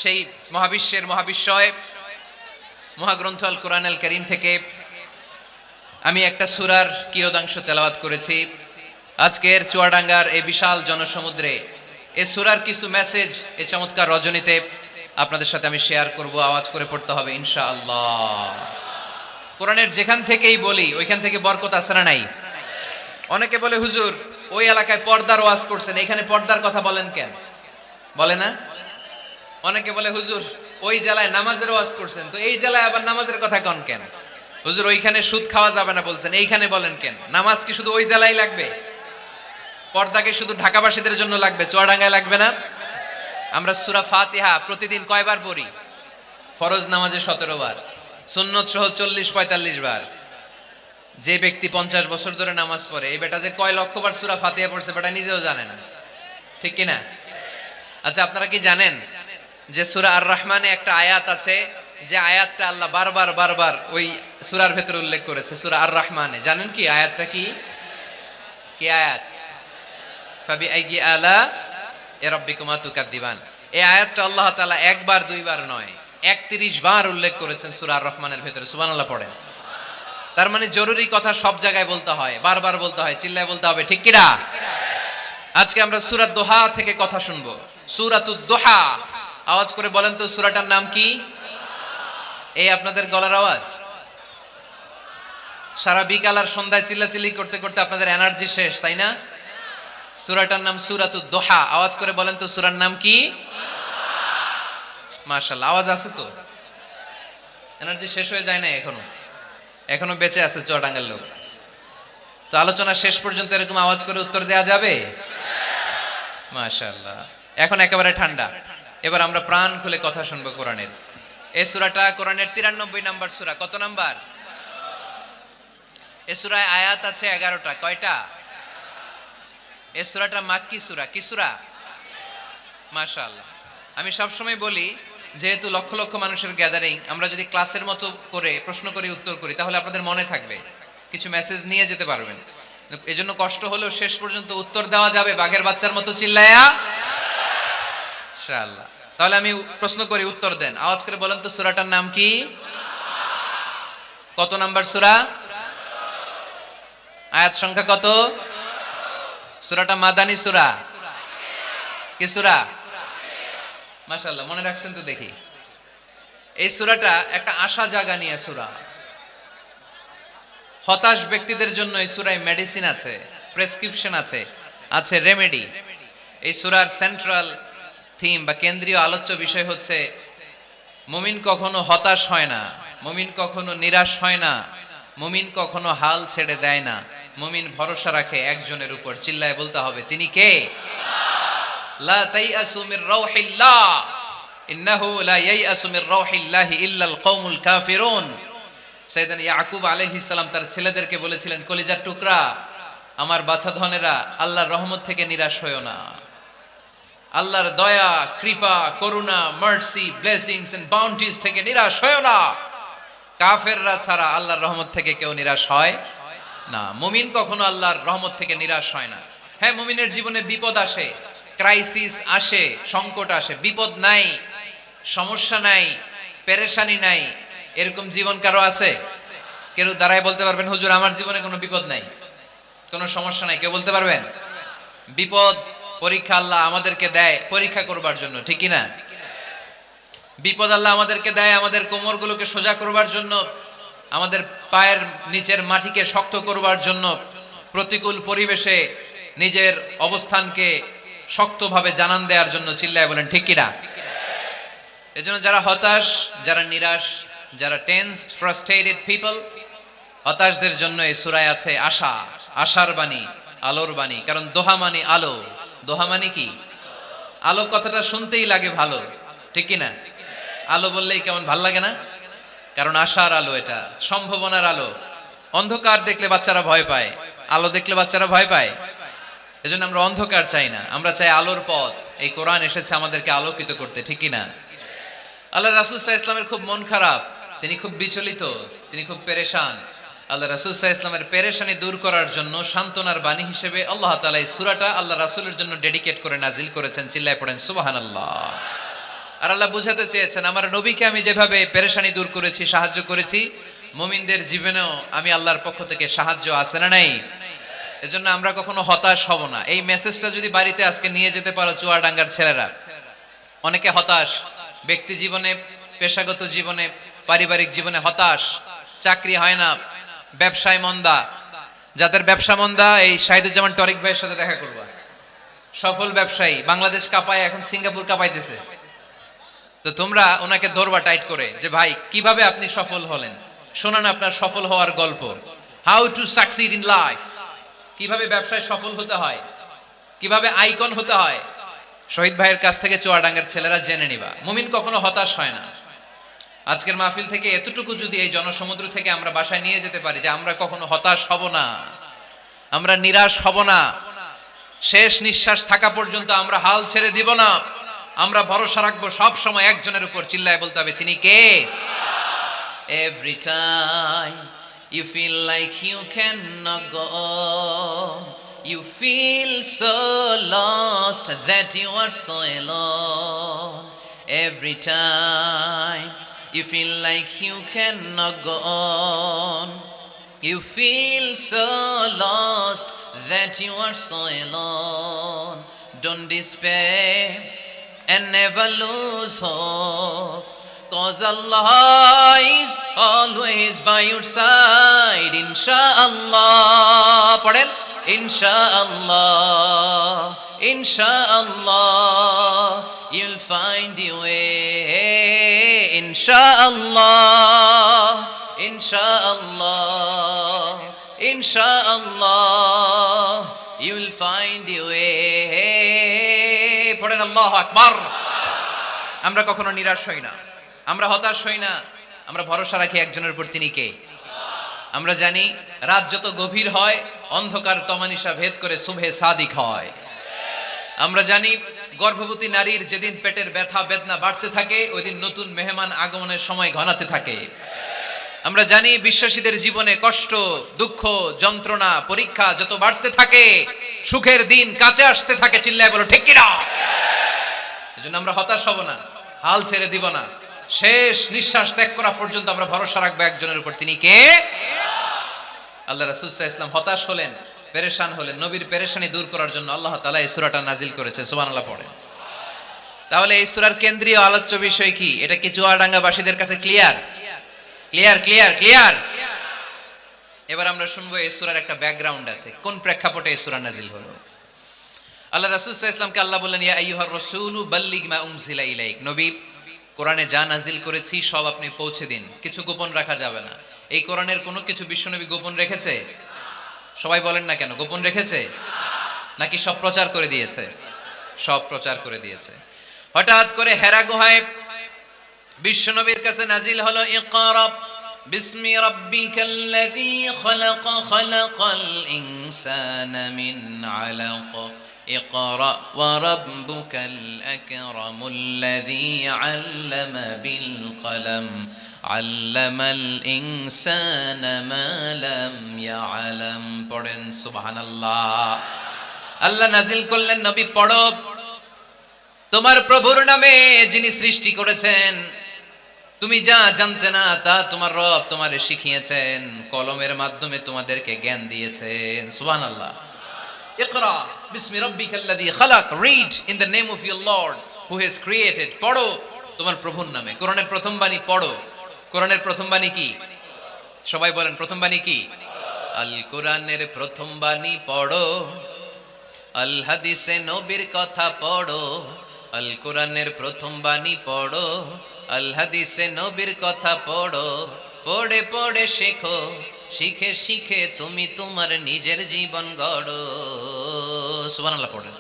সেই মহাবিশ্বের মহাবিশ্বয় মহাগ্রন্থ আল কোরআন আল কারীম থেকে আমি একটা সূরার কিয়দাংশ তেলাওয়াত করেছি। আজকের চুয়াডাঙ্গার এই বিশাল জনসমুদ্রে এই সূরার কিছু মেসেজ এই চমৎকার রজনীতে আপনাদের সাথে আমি শেয়ার করব। আওয়াজ করে পড়তে হবে ইনশাআল্লাহ। কোরআনের যেখান থেকেই বলি ওইখান থেকে বরকত আছে না নাই? অনেকে বলে হুজুর ওই এলাকায় পর্দার ওয়াজ করছেন, এখানে পর্দার কথা বলেন কেন? বলে না? অনেকে বলে হুজুর ওই জেলায় নামাজের ওয়াজ করছেন, তো এই জেলায় আবার নামাজের কথা কন কেন? হুজুর ওইখানে সুদ খাওয়া যাবে না বলছেন, এইখানে বলেন কেন? নামাজ কি শুধু ওই জেলায় লাগবে? পর্দাকে শুধু ঢাকাবাসীদের জন্য লাগবে, চুয়াডাঙ্গায় লাগবে না? আমরা সূরা ফাতিহা প্রতিদিন কয়বার পড়ি? ফরজ নামাজে 17 বার, সুন্নত সহ 40-45 বার। যে ব্যক্তি 50 বছর ধরে নামাজ পড়ে, এই বেটা যে কয় লক্ষবার সূরা ফাতিহা পড়ছে বেটা নিজেও জানে না, ঠিক কি না? আচ্ছা, আপনারা কি জানেন যে সূরা আর রহমানে একটা আয়াত আছে, যে আয়াতটা আল্লাহ বারবার বারবার ওই সূরার ভেতরে উল্লেখ করেছে, সূরা আর রহমানে? জানেন কি আয়াতটা কি? কি আয়াত? ফাবি আইয়ি আলা রাব্বিকুমা তুকাদ্দিবান। এই আয়াতটা আল্লাহ তাআলা একবার দুইবার নয় 31 বার উল্লেখ করেছেন সূরা আর রহমানের ভেতরে। সুবহানাল্লাহ পড়েন। তার মানে জরুরি কথা সব জায়গায় বলতে হয়, বারবার বলতে হয়, চিল্লায় বলতে হবে, ঠিক কি না? আজকে আমরা সূরা দোহা থেকে কথা শুনবো। সূরাতুদ দোহা। আওয়াজ করে বলেন তো সূরাটার নাম কি? এই আপনাদের গলার আওয়াজ। সারা বিকাল আর সন্ধ্যায় চিল্লাচিল্লি করতে করতে আপনাদের এনার্জি শেষ, তাই না? সূরাটার নাম সূরাতুদ দোহা। আওয়াজ করে বলেন তো সূরার নাম কি? মাশাআল্লাহ, আওয়াজ আছে তো? এনার্জি শেষ হয়ে যায় না এখনো? এখনো বেঁচে আছে চুয়াডাঙ্গার লোক। তো আলোচনা শেষ পর্যন্ত এরকম আওয়াজ করে উত্তর দেওয়া যাবে? মাশাআল্লাহ, এখন একেবারে ঠান্ডা। এবার আমরা প্রাণ খুলে কথা শুনবো কোরআনের। এই সূরাটা কোরআনের 93 নাম্বার সূরা। কত নাম্বার? এই সূরায় আয়াত আছে 11টা। কয়টা? এই সূরাটা মাক্কি সূরা। কি সূরা? মাশাআল্লাহ। আমি সব সময় বলি, যেহেতু লক্ষ লক্ষ মানুষের গ্যাদারিং, আমরা যদি ক্লাসের মতো করে প্রশ্ন করি উত্তর করি তাহলে আপনাদের মনে থাকবে, কিছু মেসেজ নিয়ে যেতে পারবেন। এজন্য কষ্ট হলেও শেষ পর্যন্ত উত্তর দেওয়া যাবে বাঘের বাচ্চার মতো চিল্লায়া ইনশাআল্লাহ। তাহলে আমি প্রশ্ন করি, উত্তর দেন। আওয়াজ করে বলেন তো সূরাটার নাম কি? কত নাম্বার সূরা? আয়াত সংখ্যা কত? সূরাটা মাদানী সূরা। কি সূরা? মাশাআল্লাহ, মনে রাখছেন তো দেখি। এই সূরাটা একটা আশা জাগা নিয়ে সূরা। হতাশ ব্যক্তিদের জন্য এই সূরায় মেডিসিন আছে, প্রেসক্রিপশন আছে, আছে রেমেডি। এই সূরার সেন্ট্রাল থিম বা কেন্দ্রীয় আলোচ্য বিষয় হচ্ছে মুমিন কখনো হতাশ হয় না, মুমিন কখনো নিরাশ হয় না, মুমিন কখনো হাল ছেড়ে দেয় না, মুমিন ভরসা রাখে একজনের উপর। চিল্লায় বলতে হবে, তিনি কে? লা তাইয়াসু মির রাউহিল্লাহ ইন্নাহু লা ইয়াইয়াসু মির রাউহিল্লাহি ইল্লাল কওমুল কাফিরুন। সাইয়েদনা ইয়াকুব আলাইহিস সালাম তার ছেলেদেরকে বলেছিলেন, কলিজার টুকরা, আমার বাছাধনেরা, আল্লাহর রহমত থেকে নিরাশ হয়ো না। আল্লাহর দয়া, কৃপা, করুণা, মার্সি, ব্লেসিংস এন্ড বাউন্টিজ থেকে নিরাশ হয়ো না। কাফেররা ছাড়া আল্লাহর রহমত থেকে কেউ নিরাশ হয় না। মুমিন কখনো আল্লাহর রহমত থেকে নিরাশ হয় না। হ্যাঁ, মুমিনের জীবনে বিপদ আসে, ক্রাইসিস আসে, সংকট আসে। বিপদ নাই, সমস্যা নাই, পেরেশানি নাই, এরকম জীবন কারো আছে? কেউ দাঁড়ায় বলতে পারবেন হুজুর আমার জীবনে কোনো বিপদ নাই, কোনো সমস্যা নাই? কেউ বলতে পারবেন? বিপদ, পরীক্ষা আল্লাহ আমাদেরকে দেয় পরীক্ষা করবার জন্য, ঠিক কি না? বিপদ আল্লাহ আমাদেরকে দেয় আমাদের কোমরগুলোকে সোজা করবার জন্য, আমাদের পায়ের নিচের মাটিকে শক্ত করবার জন্য, প্রতিকূল পরিবেশে নিজের অবস্থানকে শক্তভাবে জানান দেওয়ার জন্য। চিল্লায় বলেন ঠিক কিনা? এজন্য যারা হতাশ, যারা নিরাশ, যারা টেন্সড, ফ্রাস্ট্রেটেড পিপল, হতাশদের জন্য এই সূরায় আছে আশা, আশার বাণী, আলোর বাণী। কারণ দোহা মানে আলো। দোহা মানে কি? আলো কথাটা শুনতেই লাগে ভালো, ঠিক কিনা? আলো বললেই কেমন ভাল লাগে না? কারণ আশার আলো, এটা সম্ভাবনার আলো। অন্ধকার দেখলে বাচ্চারা ভয় পায়, আলো দেখলে বাচ্চারা ভয় পায়। এজন্য আমরা অন্ধকার চাই না, আমরা চাই আলোর পথ। এই কোরআন এসেছে আমাদেরকে আলোকিত করতে, ঠিক কিনা? আল্লাহ রাসূল সাল্লাল্লাহু আলাইহি ওয়াসাল্লামের খুব মন খারাপ, তিনি খুব বিচলিত, তিনি খুব পেরেশান। আল্লাহ রাসূল সাল্লাল্লাহু আলাইহি ওয়াসাল্লামের পেরেশানি দূর করার জন্য সান্ত্বনার বাণী হিসেবে আল্লাহ তাআলা এই সূরাটা আল্লাহ রাসূলের জন্য ডেডিকেট করে নাজিল করেছেন। চিল্লায় পড়েন সুবহানাল্লাহ। আর আল্লাহ বুঝাতে চেয়েছেন, আমার নবীকে আমি যেভাবে পেরেশানি দূর করেছি, সাহায্য করেছি, মুমিনদের জীবনেও আমি আল্লাহর পক্ষ থেকে সাহায্য আছে না নাই? এজন্য আমরা কখনো হতাশ হব না। এই মেসেজটা যদি বাড়িতে আজকে নিয়ে যেতে পারো, চুয়াডাঙ্গার ছেলেরা, অনেকে হতাশ ব্যক্তি জীবনে, পেশাগত জীবনে, পারিবারিক জীবনে হতাশ, চাকরি হয় না, ব্যবসায় মন্দা। যাদের ব্যবসা মন্দা, এই শাহিদুজ্জামান টরিক ভাইয়ের সাথে দেখা করবা। সফল ব্যবসায়ী, বাংলাদেশ কাঁপায়, এখন সিঙ্গাপুর কাঁপাইতেছে। তো তোমরা ওনাকে ধরবা টাইট করে, যে ভাই কিভাবে আপনি সফল হলেন, শোনান আপনার সফল হওয়ার গল্প। How to succeed in life, কিভাবে ব্যবসায় সফল হতে হয়, কিভাবে আইকন হতে হয়, শহীদ ভাইয়ের কাছ থেকে চুয়াডাঙ্গার ছেলেরা জেনে নিবা। মুমিন কখনো হতাশ হয় না। আজকের মাহফিল থেকে এতটুকু যদি এই জনসমুদ্র থেকে আমরা বাসায় নিয়ে যেতে পারি, যে আমরা কখনো হতাশ হব না, আমরা নিরাশ হব না, শেষ নিঃশ্বাস থাকা পর্যন্ত আমরা হাল ছেড়ে দিব না, আমরা ভরসা রাখবো সব সময় একজনের উপর। চিল্লায় বলতে হবে, তিনি কে? Every time you feel like you cannot go, you feel so lost that you are so alone. Every time you feel like you cannot go on, you feel so lost that you are so alone. Don't despair and never lose hope, 'cause Allah is always by your side. Inshallah, পড়েন, Inshallah, Inshallah, you'll find your way. Inshallah, Inshallah, Inshallah, you'll find your way. পড়েন আল্লাহু আকবার। আমরা কখনো নিরাশ হই না, আমরা হতাশ হই না, আমরা ভরসা রাখি একজনের উপর, তিনি কে? আমরা জানি রাত যত গভীর হয়, অন্ধকার তমানিসা ভেদ করে সুবহে সাদিক হয়। আমরা জানি গর্ভবতী নারীর যেদিন পেটের ব্যথা বেদনা বাড়তে থাকে, ওই দিন নতুন মেহমান আগমনের সময় ঘনাতে থাকে। আমরা জানি বিশ্বাসীদের জীবনে কষ্ট, দুঃখ, যন্ত্রণা, পরীক্ষা যত বাড়তে থাকে, সুখের দিন কাছে আসতে থাকে। চিল্লায় বলো ঠিক কিনা? এজন্য আমরা হতাশ হব না, হাল ছেড়ে দিব না, শেষ নিঃশ্বাস ত্যাগ করা পর্যন্ত আমরা ভরসা রাখবো একজনের উপর, তিনি কে? আল্লাহ রাসূল সাল্লাল্লাহু আলাইহি ওয়াসাল্লাম হতাশ হলেন, পেরেশান হলেন, নবীর পেরেশানি দূর করার জন্য আল্লাহ তাআলা এই সূরাটা নাজিল করেছে। সুবহানাল্লাহ পড়েন। তাহলে এই সূরার কেন্দ্রীয় আলোচ্য বিষয় কি? এটা কি চুয়াডাঙ্গাবাসীদের কাছে ক্লিয়ার? Clear, clear, clear. এবার আমরা শুনবো এই সূরার একটা ব্যাকগ্রাউন্ড আছে, কোন প্রেক্ষাপটে এই সূরা নাজিল হলো। আল্লাহ রাসূল সাল্লাল্লাহু আলাইহি ওয়াসাল্লামকে আল্লাহ বললেন, ইয়া আইয়ুহার রাসূলু বাল্লিগ মা উনজিলা ইলাইক। নবী, কোরআনে যা নাজিল করেছি সব আপনি পৌঁছে দিন, কিছু গোপন রাখা যাবে না। এই কোরআনের কোনো কিছু বিশ্বনবী গোপন রেখেছে? সবাই বলেন না কেন, গোপন রেখেছে নাকি সব প্রচার করে দিয়েছে? সব প্রচার করে দিয়েছে। হঠাৎ করে হেরা গুহায় বিশ্বনবীর কাছে নাজিল হলো, ইকরা বিসমি রাব্বিকাল্লাযী খালাক, খালাকাল ইনসানা মিন আলাক, ইকরা ওয়া রাব্বুকাল আকরামুল্লাযী আল্লামা বিল কলম, আল্লামাল ইনসানা মা লাম ইয়ালাম। পড়েন সুবহানাল্লাহ। আল্লাহ নাজিল করলেন, নবী পড়ো, তোমার প্রভুর নামে যিনি সৃষ্টি করেছেন, তুমি যা জানতে না তা তোমার রব তোমারে শিখিয়েছেন, কলমের মাধ্যমে তোমাদেরকে জ্ঞান দিয়েছেন। সুবহানাল্লাহ। ইকরা বিসমি রাব্বিকাল্লাযী খালাক, read in the name of your lord who has created. পড়ো তোমার প্রভুর নামে। কোরআনের প্রথম বাণী পড়ো। কোরআনের প্রথম বাণী কি? সবাই বলেন প্রথম বাণী কি? আল কোরআনের প্রথম বাণী পড়ো, আল হাদিসে নবীর কথা পড়ো। আল কোরআনের প্রথম বাণী পড়ো, আল হাদিসে নবীর কথা পড়ো। পড়ে পড়ে শেখো, শিখে শিখে তুমি তোমার নিজের জীবন গড়ো। সুবহানাল্লাহ পড়েন।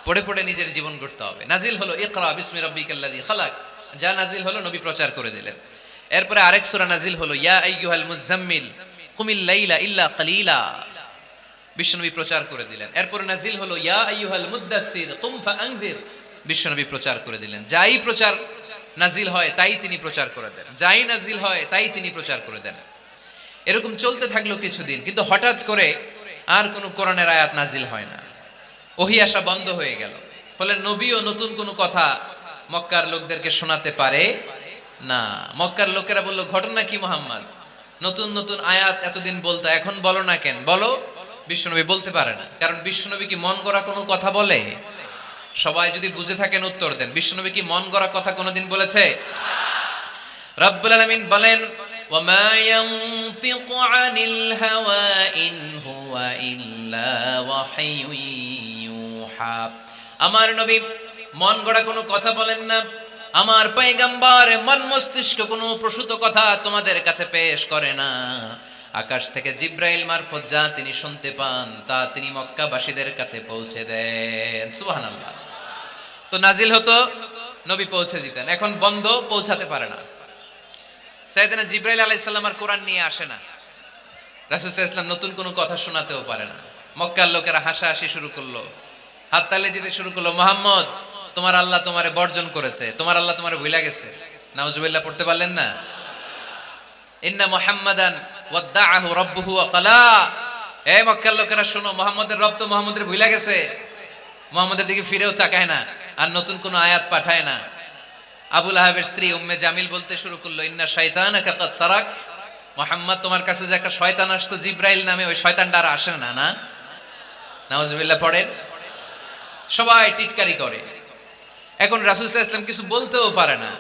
পড়ে পড়ে নিজের জীবন গড়তে হবে। নাজিল হলো ইকরা বিসমি রাব্বিকাল্লাযী খালাক, যা নাজিল হলো নবী প্রচার করে দিলেন। এরপরে আরেক সূরা নাজিল হলো ইয়া আইয়ুহাল মুযাম্মিল কুমিল লাইলা ইল্লা কালিলা, বিশ্বনবী প্রচার করে দিলেন। এরপরে নাজিল হলো ইয়া আইয়ুহাল মুদ্দাসসির কুম ফাআনযির, বিশ্বনবী প্রচার করে দিলেন। যাই প্রচার নাজিল হয় তাই তিনি প্রচার করে দেন, যাই নাজিল হয় তাই তিনি প্রচার করে দেন। এরকম চলতে থাকলো কিছুদিন, কিন্তু হঠাৎ করে আর কোনো কোরআনের আয়াত নাজিল হয় না, ওহী আসা বন্ধ হয়ে গেল। ফলে নবীও নতুন কোনো কথা মক্কার লোকদেরকে শোনাতে পারে না। মক্কার লোকেরা বলল, ঘটনা কি মুহাম্মদ? নতুন নতুন আয়াত এতদিন বলতো, এখন বলো না কেন? বলো। বিশ্বনবী বলতে পারে না, কারণ বিশ্বনবী কি মন গড়া কোনো কথা বলে? সবাই যদি বুঝে থাকেন উত্তর দেন, বিশ্বনবী কি মন গড়া কথা কোনোদিন বলেছে? রব্বুল আলামিন বলেন, ওয়ামা ইয়ানতিকু আনিল হাওয়া ইন হুয়া ইল্লা ওয়াহয়ুন ইউহা। আমার নবী মন গড়া কোনো কথা বলেন না। আমার পয়গম্বর মন মস্তিষ্ক কোনো প্রসূত কথা তোমাদের কাছে পেশ করে না। আকাশ থেকে জিব্রাইল মারফত যা তিনি শুনতে পান তা তিনি মক্কাবাসীদের কাছে পৌঁছে দেন। সুবহানাল্লাহ। তো নাজিল হতো, নবী পৌঁছে দিতেন। এখন বন্ধ, পৌঁছাতে পারে না। সাইয়েদনা জিব্রাইল আলাইহিস সালাম আর কোরআন নিয়ে আসে না। রাসূল সাল্লাল্লাহু আলাইহি ওয়াসাল্লাম নতুন কোনো কথা শোনাতেও পারে না। মক্কার লোকেরা হাসাহাসি শুরু করলো, হাততালি দিতে শুরু করলো। মুহাম্মদ, তোমার আল্লাহ তোমারে বর্জন করেছে, তোমার আল্লাহ তোমারে ভুলে গেছে। নাউজুবিল্লাহ পড়তে পারলেন না? ইন্না মুহাম্মাদান ওয়াদ্দাআহু রাব্বুহু ওয়া ক্বালা। এই মক্কার লোকেরা শোনো, মুহাম্মদের রব তো মুহাম্মদের ভুলে গেছে, মুহাম্মদের দিকে ফিরেও তাকায় না, আর নতুন কোনো আয়াত পাঠায় না। আবু লাহাবের স্ত্রী উম্মে জামিল বলতে শুরু করলো, ইন্না শাইতানাকা কাদ তারাক। মুহাম্মদ, তোমার কাছে যে একটা শয়তান আসতো জিব্রাইল নামে, ওই শয়তানটা আর আসে না। না, নাউজুবিল্লাহ পড়েন। সবাই টিটকারি করে। এখন রাসূল সাল্লাল্লাহু আলাইহি ওয়াসাল্লাম কিছু বলতেও পারে না,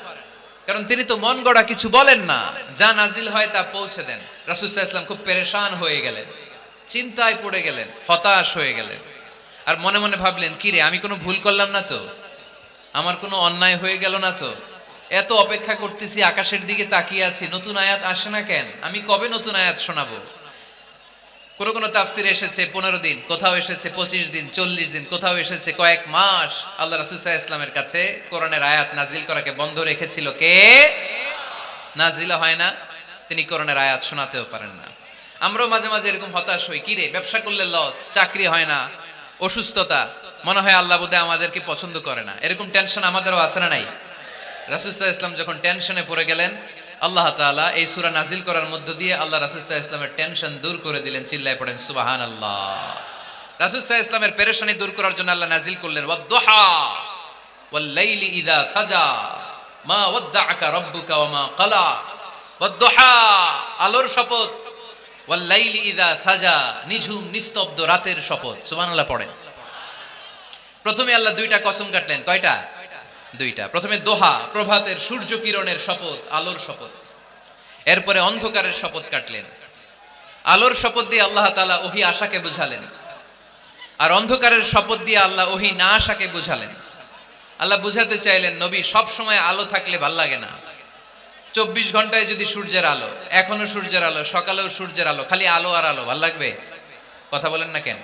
কারণ তিনি তো মন গড়া কিছু বলেন না, যা নাজিল হয় তা পৌঁছে দেন। রাসূল সাল্লাল্লাহু আলাইহি ওয়াসাল্লাম খুব পেরেশান হয়ে গেলেন, চিন্তায় পড়ে গেলেন, হতাশ হয়ে গেলেন। আর মনে মনে ভাবলেন, কি রে, আমি কোনো ভুল করলাম না তো? আমার কোনো অন্যায় হয়ে গেল না তো? এত অপেক্ষা করতেছি, আকাশের দিকে তাকিয়ে আছি, নতুন আয়াত আসে না কেন? আমি কবে নতুন আয়াত শোনাবো? কোন কোন তাফসিরে এসেছে 15 দিন, কোথাও এসেছে 25 দিন, 40 দিন, কোথাও এসেছে কয়েক মাস আল্লাহ রাসূল সাল্লাল্লাহু আলাইহি ওয়াসাল্লামের কাছে কোরআনের আয়াত নাজিল করাকে বন্ধ রেখেছিল কে? নাজিল হয় না, তিনি কোরআনের আয়াত শোনাতেও পারেন না। আমরাও মাঝে মাঝে এরকম হতাশ হই, কি রে, ব্যবসা করলে লস, চাকরি হয় না, অসুস্থতা, মনে হয় আল্লাহ বোধহয় আমাদেরকে পছন্দ করে না। এরকম টেনশন আমাদেরও আছে না নাই? রাসূল সাল্লাল্লাহু আলাইহি ওয়াসাল্লাম যখন টেনশনে পড়ে গেলেন, আল্লাহ তাআলা এই সূরা নাজিল করার মধ্য দিয়ে আল্লাহ রাসূল সাল্লাল্লাহু আলাইহি ওয়াসাল্লামের টেনশন দূর করে দিলেন। চিল্লায় পড়েন সুবহানাল্লাহ। রাসূল সাল্লাল্লাহু আলাইহি ওয়াসাল্লামের পেরেশানি দূর করার জন্য আল্লাহ নাজিল করলেন, ওয়াদ-দুহা ওয়াল লাইলি ইযা সাজা মা ওয়াদ্দাআকা রাব্বুকা ওয়া মা ক্বালা। ওয়াদ-দুহা, আলোর শপথ, ওয়াল লাইলি ইযা সাজা, নিঝুম নিস্তব্ধ রাতের শপথ। সুবহানাল্লাহ পড়েন। প্রথমে আল্লাহ দুইটা কসম কাটলেন। কয়টা? দুইটা। প্রথমে দোহা, প্রভাতের সূর্য কিরণের শপথ, আলোর শপথ। এরপরে অন্ধকারের শপথ কাটলেন। আলোর শপথ দিয়ে আল্লাহ তাআলা ওহী আশাকে বুঝালেন, আর অন্ধকারের শপথ দিয়ে আল্লাহ ওহী না আশাকে বুঝালেন। আল্লাহ বুঝাতে চাইলেন, নবী, সব সময় আলো থাকলে ভাল লাগে না। 24 ঘন্টায় যদি সূর্যের আলো, এখনো সূর্যের আলো, সকালেও সূর্যের আলো, খালি আলো আর আলো, ভাল লাগবে? কথা বলেন না কেন?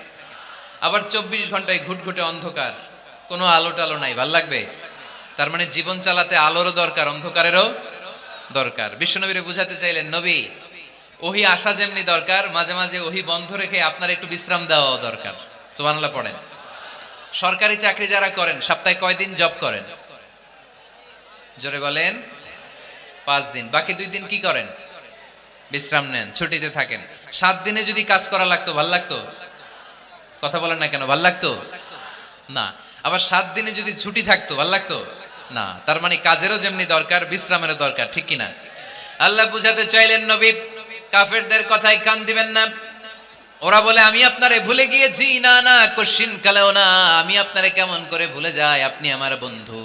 আবার 24 ঘন্টায় ঘুটঘুটে অন্ধকার, কোনো আলো টালো নাই, ভাল লাগবে? তার মানে জীবন চালাতে আলোরও দরকার, অন্ধকারেরও দরকার। বিশ্বনবীরে বুঝাতে চাইলেন, নবী, ওহী আসা যেমনি দরকার, মাঝে মাঝে ওহী বন্ধ রেখে আপনার একটু বিশ্রাম দেওয়া দরকার। সুবহানাল্লাহ পড়েন। সরকারি চাকরি যারা করেন, সপ্তাহে কয়দিন জব করেন? জোরে বলেন। 5 দিন। বাকি 2 দিন কি করেন? বিশ্রাম নেন, ছুটিতে থাকেন। 7 দিনে যদি কাজ করা লাগতো, ভাল লাগতো? কথা বলেন না কেন? ভাল লাগতো না। আবার 7 দিনে যদি ছুটি থাকতো, ভাল লাগতো না। তার মানে কাজেরও যেমনি দরকার, বিশ্রামেরও দরকার, ঠিক কিনা? আল্লাহ বুঝাতে চাইলেন, নবী, কাফেরদের কথায় কান দিবেন না। ওরা বলে, আমি আপনারে ভুলে গিয়েছি। না না, কোশ্চিন কালেও না, আমি আপনারে কেমন করে ভুলে যাই? আপনি আমার বন্ধু,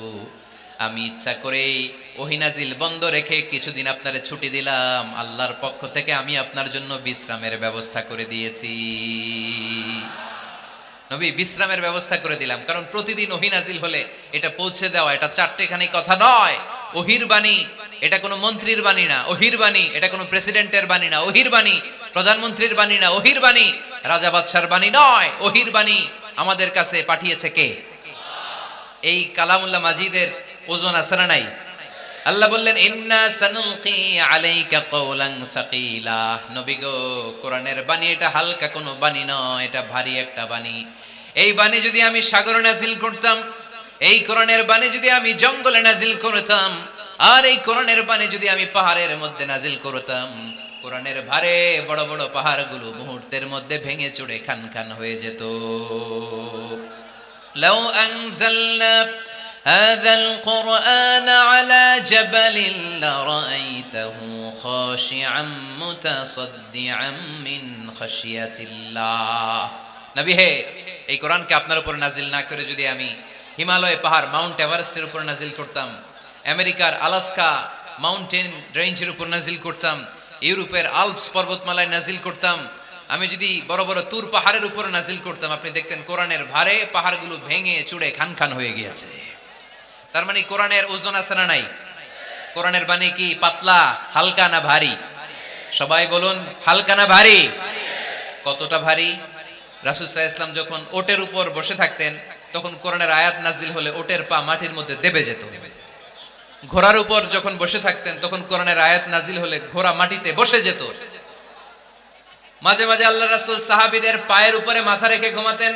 আমি ইচ্ছা করেই ওহী নাজিল বন্ধ রেখে কিছুদিন আপনারে ছুটি দিলাম, আল্লাহর পক্ষ থেকে আমি আপনার জন্য বিশ্রামের ব্যবস্থা করে দিয়েছি। নবী বিশ্রামের ব্যবস্থা করে দিলাম, কারণ প্রতিদিন ওহী নাজিল হলে এটা পৌঁছে দেওয়া এটা চারটেখানি কথা নয়। ওহির বাণী এটা কোনো মন্ত্রীর বাণী না, ওহির বাণী এটা কোনো প্রেসিডেন্টের বাণী না, ওহির বাণী প্রধানমন্ত্রীর বাণী না, ওহির বাণী রাজা বাদশার বাণী নয়। ওহির বাণী আমাদের কাছে পাঠিয়েছে কে? এই কালামুল্লাহ মাজিদের ওজন আছে না নাই? আল্লাহ বললেন ইন্না সানুলকি আলাইকা কওলান সাকিলা। নবী গো, কোরআনের বাণী এটা হালকা কোনো বাণী নয়, এটা ভারী একটা বাণী। এই বাণী যদি আমি সাগরে নাজিল করতাম, এই কোরআনের বাণী যদি আমি জঙ্গলে নাজিল করতাম, আর এই কোরআনের বাণী যদি আমি পাহাড়ের মধ্যে নাজিল করতাম, কোরআনের ভারে বড় বড় পাহাড়গুলো মুহূর্তের মধ্যে ভেঙে চুরে খান খান হয়ে যেত। লাউ আনজালনা هذا القرآن على جبل لرأيته خاشعا متصدعا من خشية الله। নবী হে, এই কোরআনকে আপনার উপর নাজিল না করে যদি আমি হিমালয় পাহাড় মাউন্ট এভারেস্টের উপর নাজিল করতাম, আমেরিকার আলাস্কা মাউন্টেন রেঞ্জের উপর নাজিল করতাম, ইউরোপের আল্পস পর্বতমালায় নাজিল করতাম, আমি যদি বড় বড় তুর পাহাড়ের উপর নাজিল করতাম, আপনি দেখতেন কোরআনের ভারে পাহাড়গুলো ভেঙে চুড়ে খান খান হয়ে গিয়েছে। তার মানে কোরআনের ওজন আছে না নাই? কোরআনের বাণী কি পাতলা, হালকা না ভারী? সবাই বলুন, হালকা না ভারী? কতটা ভারী? রাসূল সাল্লাল্লাহু আলাইহি ওয়াসাল্লাম যখন ওটের উপর বসে থাকতেন, তখন কোরআনের আয়াত নাজিল হলে ওটের পা মাটির মধ্যে দেবে যেত। ঘোড়ার উপর যখন বসে থাকতেন, তখন কোরআনের আয়াত নাজিল হলে ঘোড়া মাটিতে বসে যেত। মাঝে মাঝে আল্লাহ রাসূল সাহাবীদের পায়ের উপরে মাথা রেখে ঘুমাতেন।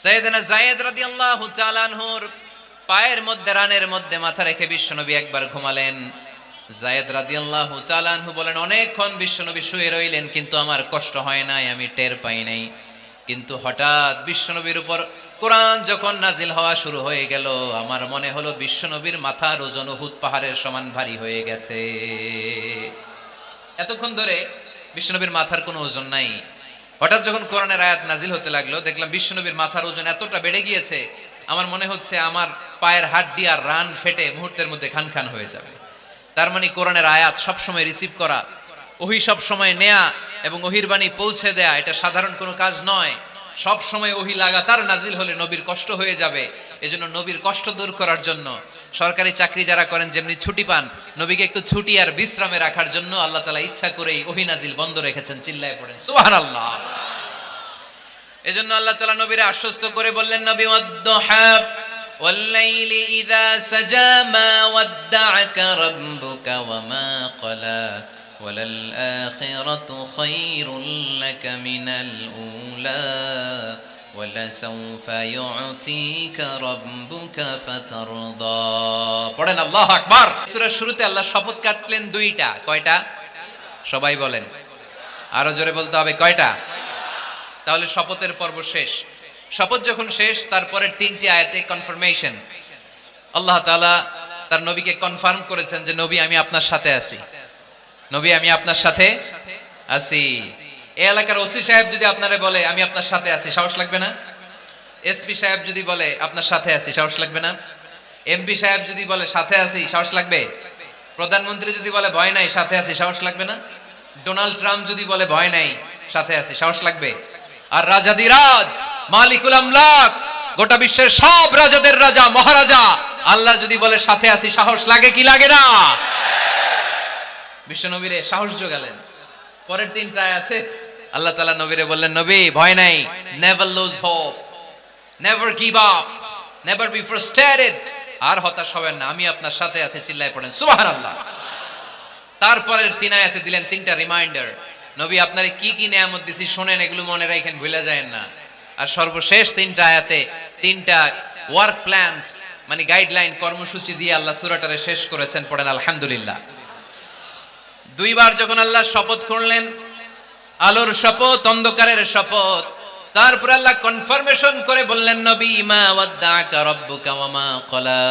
সাইয়েদনা যায়েদ রাদিয়াল্লাহু তাআলা আনহুর পায়ের মধ্যে, রানের মধ্যে মাথা রেখে বিশ্বনবী একবার ঘুমালেন। যায়েদ রাদিয়াল্লাহু তাআলা আনহু বলেন, অনেকক্ষণ বিশ্বনবী শুয়ে রইলেন, কিন্তু আমার কষ্ট হয় নাই, আমি টের পাই নাই। কিন্তু হঠাৎ বিশ্বনবীর উপর কোরআন যখন নাজিল হওয়া শুরু হয়ে গেল, আমার মনে হলো বিশ্বনবীর মাথার ওজন উহুদ পাহাড়ের সমান ভারী হয়ে গেছে। এতক্ষণ ধরে বিশ্বনবীর মাথার কোনো ওজন নাই, হঠাৎ যখন কোরআনের আয়াত নাজিল হতে লাগলো, দেখলাম বিশ্বনবীর মাথার ওজন এতটা বেড়ে গিয়েছে, আমার মনে হচ্ছে আমার পায়ের হাড্ডি আর রান ফেটে মুহূর্তের মধ্যে খান খান হয়ে যাবে। তার মানে কোরআনের আয়াত সবসময় রিসিভ করা, ওহী সবসময় নেয়া এবং ওহির বাণী পৌঁছে দেয়া, এটা সাধারণ কোনো কাজ নয়। সব সময় ওহী লাগাতার নাজিল হলে নবীর কষ্ট হয়ে যাবে। এজন্য নবীর কষ্ট দূর করার জন্য সরকারি চাকরি যারা করেন যেমনি ছুটি পান, নবীকে একটু ছুটি আর বিশ্রামে রাখার জন্য আল্লাহ তাআলা ইচ্ছা করেই ওহী নাজিল বন্ধ রেখেছেন। চিল্লায় পড়েন সুবহানাল্লাহ। এজন্য আল্লাহ তাআলা নবীরে আশ্বস্ত করে বললেন, নবী ওয়াদ-দুহা ওয়াল-লাইলি ইযা সাজা মা ওয়াদ্দা'আকা রাব্বুকা ওয়া মা ক্বালা ওয়ালাল আখিরাতু খায়রুল লাকা মিনাল উলা ওয়ালাসাউফা ইউ'তিকা রাব্বুকা ফাতারদা। পড়েন আল্লাহু আকবার। সূরার শুরুতে আল্লাহ শপথ কাটলেন দুইটা। কয়টা? সবাই বলেন, আরো জোরে বলতে হবে, কয়টা? তাহলে শপথের পর্ব শেষ। শপথ যখন শেষ, তারপরের তিনটি আয়াতে কনফার্মেশন। আল্লাহ তাআলা তার নবীকে কনফার্ম করেছেন যে নবী আমি আপনার সাথে আছি, নবী আমি আপনার সাথে আছি। এই এলাকার ওসি সাহেব যদি আপনারে বলে আমি আপনার সাথে আছি, সাহস লাগবে না? এসপি সাহেব যদি বলে আপনার সাথে আছি, সাহস লাগবে না? এমপি সাহেব যদি বলে সাথে আছি, সাহস লাগবে? প্রধানমন্ত্রী যদি বলে ভয় নাই, সাথে আছি, সাহস লাগবে না? ডোনাল্ড ট্রাম্প যদি বলে ভয় নাই, সাথে আছি, সাহস লাগবে? আর রাজাদিরাজ মালিকুল আমলাক, গোটা বিশ্বের সব রাজাদের রাজা মহারাজা আল্লাহ যদি বলে সাথে আছি, সাহস লাগে কি লাগে না? বিশ্ব নবীরে সাহস যোগালেন। পরের তিনটা আয়াতে আল্লাহ তাআলা নবীরে বললেন, নবী ভয় নাই, never lose hope, never give up, never be frustrated, আর হতাশ হবেন না, আমি আপনার সাথে আছি। চিল্লায় পড়েন সুবহানাল্লাহ। তারপরের তিন আয়াতে দিলেন তিনটা রিমাইন্ডার, নবী আপনারে কি কি নিয়ামত দিছি শুনেন, এগুলো মনে রাখেন, ভুলে যায়েন না। আর সর্বশেষ তিনটা আয়াতে তিনটা ওয়ার্ক প্ল্যানস, মানে গাইডলাইন, কর্মসূচি দিয়ে আল্লাহ সূরাটারে শেষ করেছেন। পড়েন আলহামদুলিল্লাহ। দুইবার যখন আল্লাহ শপথ করলেন, আলোর শপথ, অন্ধকারের শপথ, তারপর আল্লাহ কনফার্মেশন করে বললেন, নবী মা ওয়াদ্দা'আকা রাব্বুকা ওয়া মা ক্বালা।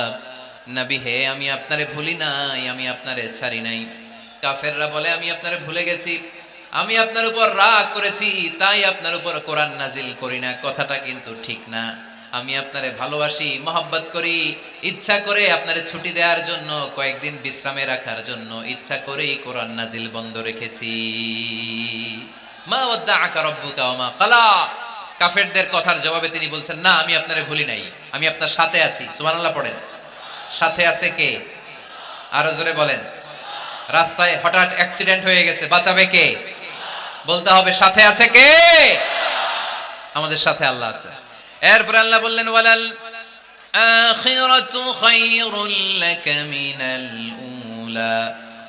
নবী হে, আমি আপনারে ভুলি নাই, আমি আপনারে ছাড়ি নাই। কাফেররা বলে আমি আপনারে ভুলে গেছি, আমি আপনার উপর রাগ করেছি, তাই আপনার উপর কোরআন নাজিল করি না। কথাটা কিন্তু ঠিক না। আমি আপনারে ভালোবাসি, মহব্বত করি, ইচ্ছা করে আপনারে ছুটি দেওয়ার জন্য, কয়েকদিন বিশ্রামে রাখার জন্য ইচ্ছা করেই কোরআন নাজিল বন্ধ রেখেছি। মা ওয়াদ্দাআকা রাব্বুকা ওয়া মা ক্বালা। কাফেরদের কথার জবাবে তিনি বলছেন, না আমি আপনারে ভুলি নাই, আমি আপনার সাথে আছি। সুবহানাল্লাহ পড়েন। সাথে আছে কে? আরো জোরে বলেন। রাস্তায় হঠাৎ অ্যাক্সিডেন্ট হয়ে গেছে, বাঁচাবে কে? বলতে হবে সাথে আছে কে? আমাদের সাথে আল্লাহ আছে। এরপর আল্লাহ বললেন, ওয়ালাল আখিরাতু খায়রুল লাকা মিনাল উলা।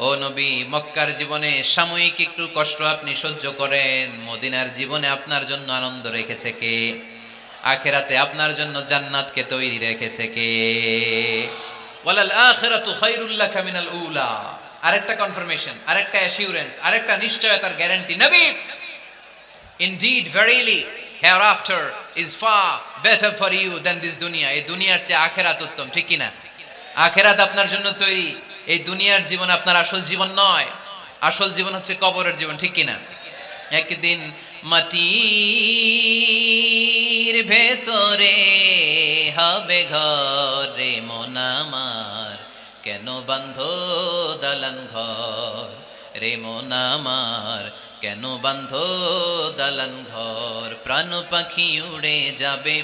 ও নবী, মক্কার জীবনে সাময়িক একটু কষ্ট আপনি সহ্য করেন, মদিনার জীবনে আপনার জন্য আনন্দ রেখেছে কে? আখিরাতে আপনার জন্য জান্নাতকে তৈরি রেখেছে কে? ওয়ালাল আখিরাতু খায়রুল লাকা মিনাল উলা। আরেকটা কনফার্মেশন, আরেকটা অ্যাসিউরেন্স, আরেকটা নিশ্চয়তার গ্যারান্টি। নবী, indeed verily hereafter is far better for you than this dunya. এই দুনিয়ার চেয়ে আখিরাত উত্তম, ঠিক কি না? আখিরাত আপনার জন্য তৈরি, এই দুনিয়ার জীবন আপনার আসল জীবন নয়। আসল জীবন হচ্ছে কবরের জীবন, ঠিক কি না? একদিন মাটির ভেতরে হবে ঘর রে মন আমার, কেন বাঁধো দালান ঘর রে মন আমার, কেন বাঁধো দালান ঘর। প্রাণ পাখি উড়ে যাবে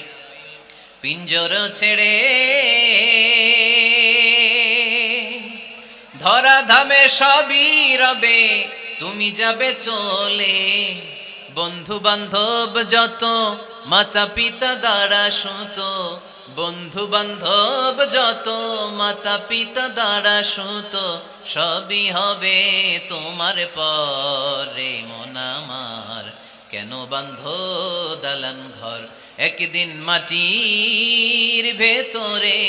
পিঞ্জর ছেড়ে, ধরা ধামে সবই রবে তুমি যাবে চলে। বন্ধু বান্ধব যত মাতা পিতা দ্বারা সুত, বন্ধু বান্ধব যত মাতা পিতা দ্বারা সুত, সবই হবে তোমার পরে মন আমার, কেন বাঁধো দালান ঘর। একদিন মাটির ভেতরে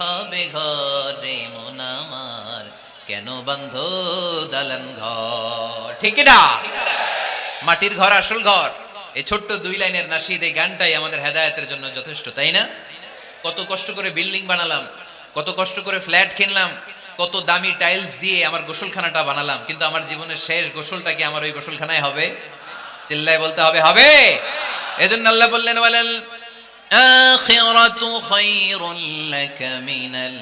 হবে ঘরে মন আমার, কেন বাঁধো দালান ঘর। ঠিক না? মাটির ঘর আসল ঘর। এই ছোট্ট 2 লাইনের নাশিদ, এই গানটাই আমাদের হেদায়েতের জন্য যথেষ্ট, তাই না? কত কষ্ট করে বিল্ডিং বানালাম, কত কষ্ট করে ফ্ল্যাট কিনলাম, কত দামি টাইলস দিয়ে আমার গোসলখানাটা বানালাম, কিন্তু আমার জীবনের শেষ গোসলটা কি আমার ওই গোসলখানায় হবে? চিল্লায় বলতে হবে, হবে। এজন্য আল্লাহ বললেন, ওয়ালাল আখিরাতু খায়রুল লাকা মিনাল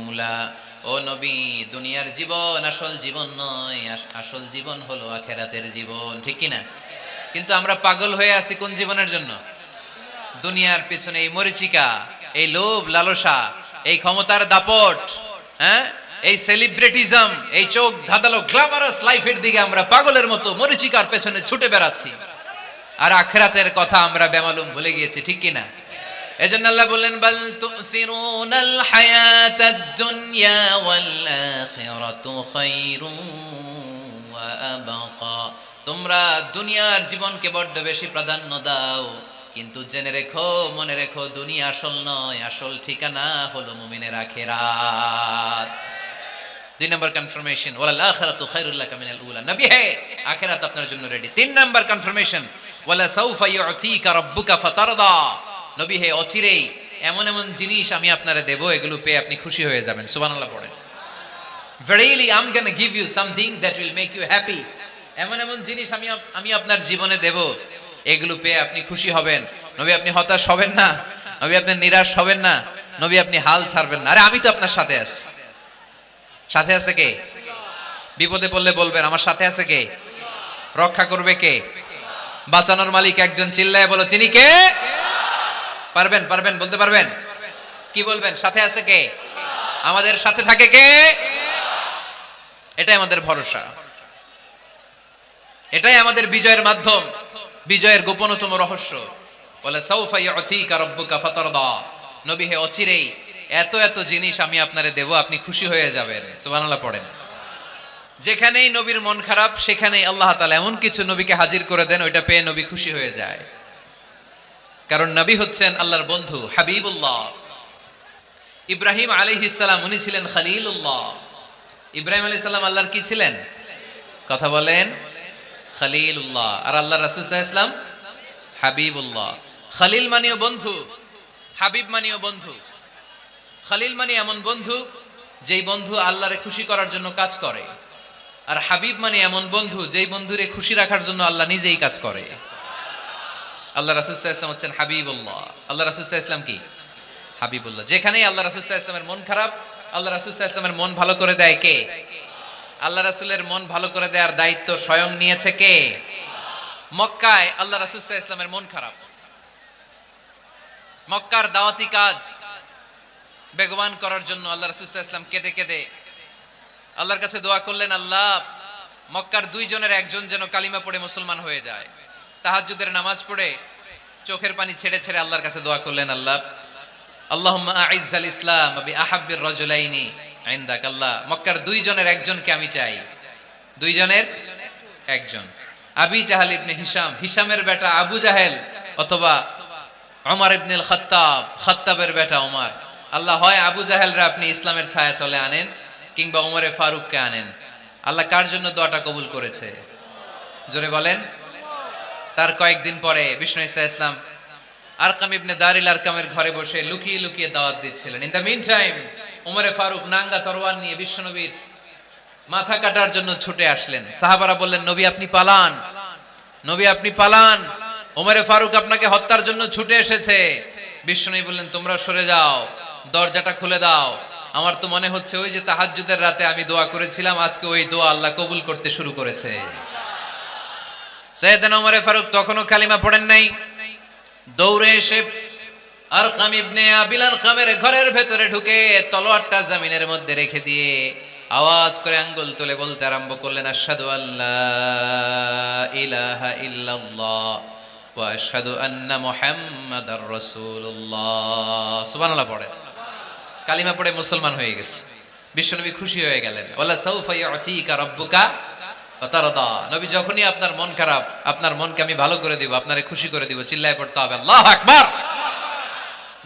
উলা। ও নবী, দুনিয়ার জীবন আসল জীবন নয়, আসল জীবন হলো আখিরাতের জীবন, ঠিক কি না? কিন্তু আমরা পাগল হয়ে আছি কোন জীবনের জন্য? দুনিয়ার পিছনে। এই মরিচিকা, এই লোভ লালসা, এই ক্ষমতার দাপট, হ্যাঁ, এই সেলিব্রিটিজম, এই চোখ ধাঁধালো গ্ল্যামারাস লাইফের দিকে আমরা পাগলের মতো মরিচিকার পেছনে ছুটে বেড়াচ্ছি, আর আখিরাতের কথা আমরা বেমালুম ভুলে গিয়েছি, ঠিক কি না? এজন্য আল্লাহ বললেন, বাল তুসিরুনাল হায়াতাদ দুনিয়া ওয়াল আখিরাতু খায়রুন ওয়া আবকা। তোমরা দুনিয়ার জীবনকে বড্ড বেশি প্রাধান্য দাও, কিন্তু জেনে রেখো, মনে রেখো, দুনিয়া আসল নয়, আসল ঠিকানা হলো মুমিনের আখিরাত। 2 নম্বর কনফার্মেশন, ওয়ালাল আখিরাতু খায়রুল লাকা মিনাল উলা। নবী হে, আখিরাত আপনার জন্য রেডি। 3 নম্বর কনফার্মেশন, ওয়ালা সাউফা ইউতিকা রাব্বুকা ফাতারদা। নবী হে, অচিরেই এমন এমন জিনিস আমি আপনারে দেব, এগুলো পেয়ে আপনি খুশি হয়ে যাবেন। সুবহানাল্লাহ পড়েন। Verily I'm going to give you something that will make you happy. এমন এমন জিনিস আমি আপনার জীবনে দেব, এগুলো পেয়ে আপনি খুশি হবেন। নবী, আপনি হতাশ হবেন না, নবী আপনি নিরাশ হবেন না, নবী আপনি হাল ছাড়বেন না। আরে আমি তো আপনার সাথে আছি। সাথে আছে কে? বিপদে পড়লে বলবেন আমার সাথে আছে কে? রক্ষা করবে কে? বাঁচানোর মালিক একজন। চিল্লায় বলো, তিনি কে? পারবেন, পারবেন, বলতে পারবেন? কি বলবেন? সাথে আছে কে? আমাদের সাথে থাকে কে? এটাই আমাদের ভরসা, এটাই আমাদের বিজয়ের মাধ্যম, বিজয়ের গোপনতম রহস্য। বলে সাউফা ইউতিকা রাব্বুকা ফাতারদা। নবী হে, অচিরেই এত এত জিনিস আমি আপনারে দেব, আপনি খুশি হয়ে যাবেন। সুবহানাল্লাহ পড়েন। যেখানেই নবীর মন খারাপ, সেখানেই আল্লাহ তাআলা এমন কিছু নবীকে হাজির করে দেন, ওইটা পেয়ে নবী খুশি হয়ে যায়। কারণ নবী হচ্ছেন আল্লাহর বন্ধু, হাবিবুল্লাহ। ইব্রাহিম আলাইহিস সালাম, উনি ছিলেন খলিলুল্লাহ। ইব্রাহিম আলাইহিস সালাম আল্লাহর কি ছিলেন? কথা বলেন, খলিলুল্লাহ। আর আল্লাহর রাসূল সাল্লাল্লাহু আলাইহি ওয়াসাল্লাম হাবিবুল্লাহ। খলিল মানেও বন্ধু, হাবিব মানেও বন্ধু। খলিল মানে এমন বন্ধু যেই বন্ধু আল্লাহরে খুশি করার জন্য কাজ করে, আর হাবিব মানে এমন বন্ধু যেই বন্ধুরে খুশি রাখার জন্য আল্লাহ নিজেই কাজ করে। আল্লাহ রাসূল সাল্লাল্লাহু আলাইহি ওয়াসাল্লাম হচ্ছেন হাবিবুল্লাহ। আল্লাহ রাসূল সাল্লাল্লাহু আলাইহি ওয়াসাল্লাম কি? হাবিবুল্লাহ। যেখানেই আল্লাহ রাসূল সাল্লাল্লাহু আলাইহি ওয়াসাল্লামের মন খারাপ, আল্লাহ রাসূল সাল্লাল্লাহু আলাইহি ওয়াসাল্লামের মন ভালো করে দেয় কে? আল্লাহ রাসূলের মন ভালো করে দেওয়ার দায়িত্ব স্বয়ং নিয়েছে কে? মক্কায় আল্লাহ রাসূল সাল্লাল্লাহু আলাইহি ওয়াসাল্লামের মন খারাপ। মক্কার দাওয়াতি কাজ বেগবান করার জন্য আল্লাহ রাসূল সাল্লাল্লাহু আলাইহি ওয়াসাল্লাম কেঁদে কেঁদে আল্লাহর কাছে দোয়া করলেন, আল্লাহ মক্কার দুইজনের একজন যেন কালিমা পড়ে মুসলমান হয়ে যায়। তাহাজ্জুদের নামাজ পড়ে চোখের পানি ছেড়ে ছেড়ে আল্লাহর কাছে দোয়া করলেন, আল্লাহ আল্লাহুম্মা আইজ্জাল ইসলাম বিআহাব্বির রাজুলাইনি ইনদাক। আল্লাহ মক্কার দুইজনের একজনকে আমি চাই, দুইজনের একজন। আবি জাহাল ইবনে হিশাম, হিশামের বেটা আবু জাহেল, অথবা ওমর ইবনুল খাত্তাব, খাত্তাবের বেটা ওমর। আল্লাহ হয় আবু জাহেলরা আপনি ইসলামের ছায়াতলে আনেন, কিংবা ওমরে ফারুককে আনেন। আল্লাহ কার জন্য দোয়াটা কবুল করেছে? জোরে বলেন। তার কয়েকদিন পরে বিষ্ণু ঈসা ইসলাম আরকাম ইবনে দারিল আরকামের ঘরে বসে লুকিয়ে লুকিয়ে দাওয়াত দিচ্ছিলেন। ইন দ্য মিন টাইম ওমরে ফারুক নাঙ্গা তরোয়ার নিয়ে বিশ্বনবীর মাথা কাটার জন্য ছুটে আসলেন। সাহাবারা বললেন, নবী আপনি পালান, নবী আপনি পালান, ওমরে ফারুক আপনাকে হত্যার জন্য ছুটে এসেছে। বিশ্বনবী বললেন, তোমরা সরে যাও, দরজাটা খুলে দাও। আমার তো মনে হচ্ছে ওই যে তাহাজ্জুদের রাতে আমি দোয়া করেছিলাম, আজকে ওই দোয়া আল্লাহ কবুল করতে শুরু করেছে। সাইয়েদনা ওমরে ফারুক তখনও কালিমা পড়েন নাই। দৌড়ে এসে আরকাম ইবনে আবিল আরকামের ঘরের ভেতরে ঢুকে তলোয়ারটা জমিনের মধ্যে রেখে দিয়ে আওয়াজ করে আঙ্গুল তুলে বলতে আরম্ভ করলেন, আশহাদু আল্লা ইলাহা ইল্লাল্লাহ ওয়া আশহাদু আন্না মুহাম্মাদার রাসূলুল্লাহ। সুবহানাল্লাহ পড়ে কালিমা পড়ে মুসলমান হয়ে গেছে। বিশ্বনবী খুশি হয়ে গেলেন। ওয়ালা সাউফা ইউতিকা রাব্বুকা ফাতারদা। নবী যখনই আপনার মন খারাপ, আপনার মনকে আমি ভালো করে দিব, আপনারে খুশি করে দিব, চিল্লায় পড়তে হবে আল্লাহু আকবার।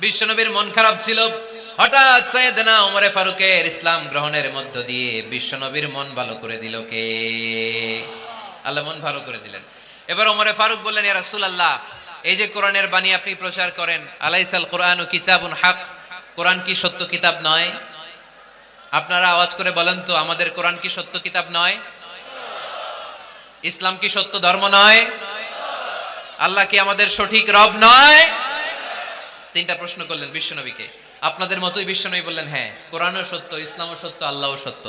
বিশ্বনবীর মন খারাপ ছিল। হঠাৎ সাইয়েদনা ওমরে ফারুকের ইসলাম গ্রহণের মধ্য দিয়ে বিশ্বনবীর মন ভালো করে দিল কে? আল্লাহ মন ভালো করে দিলেন। এবার ওমরে ফারুক বললেন, ইয়া রাসূলুল্লাহ, এই যে কোরআনের বাণী আপনি প্রচার করেন, আলাইসাল কোরআনু কিতাবুন হক, কোরআন কি সত্য কিতাব নয়? আপনারা আওয়াজ করে বলেন তো, আমাদের কোরআন কি সত্য কিতাব নয়? ইসলাম কি সত্য ধর্ম নয়? আল্লাহ কি আমাদের সঠিক রব নয়? তিনটা প্রশ্ন করলেন বিশ্বনবীকে। আপনাদের মতোই বিশ্বনবী বললেন, হ্যাঁ কোরআনও সত্য, ইসলামও সত্য, আল্লাহও সত্য।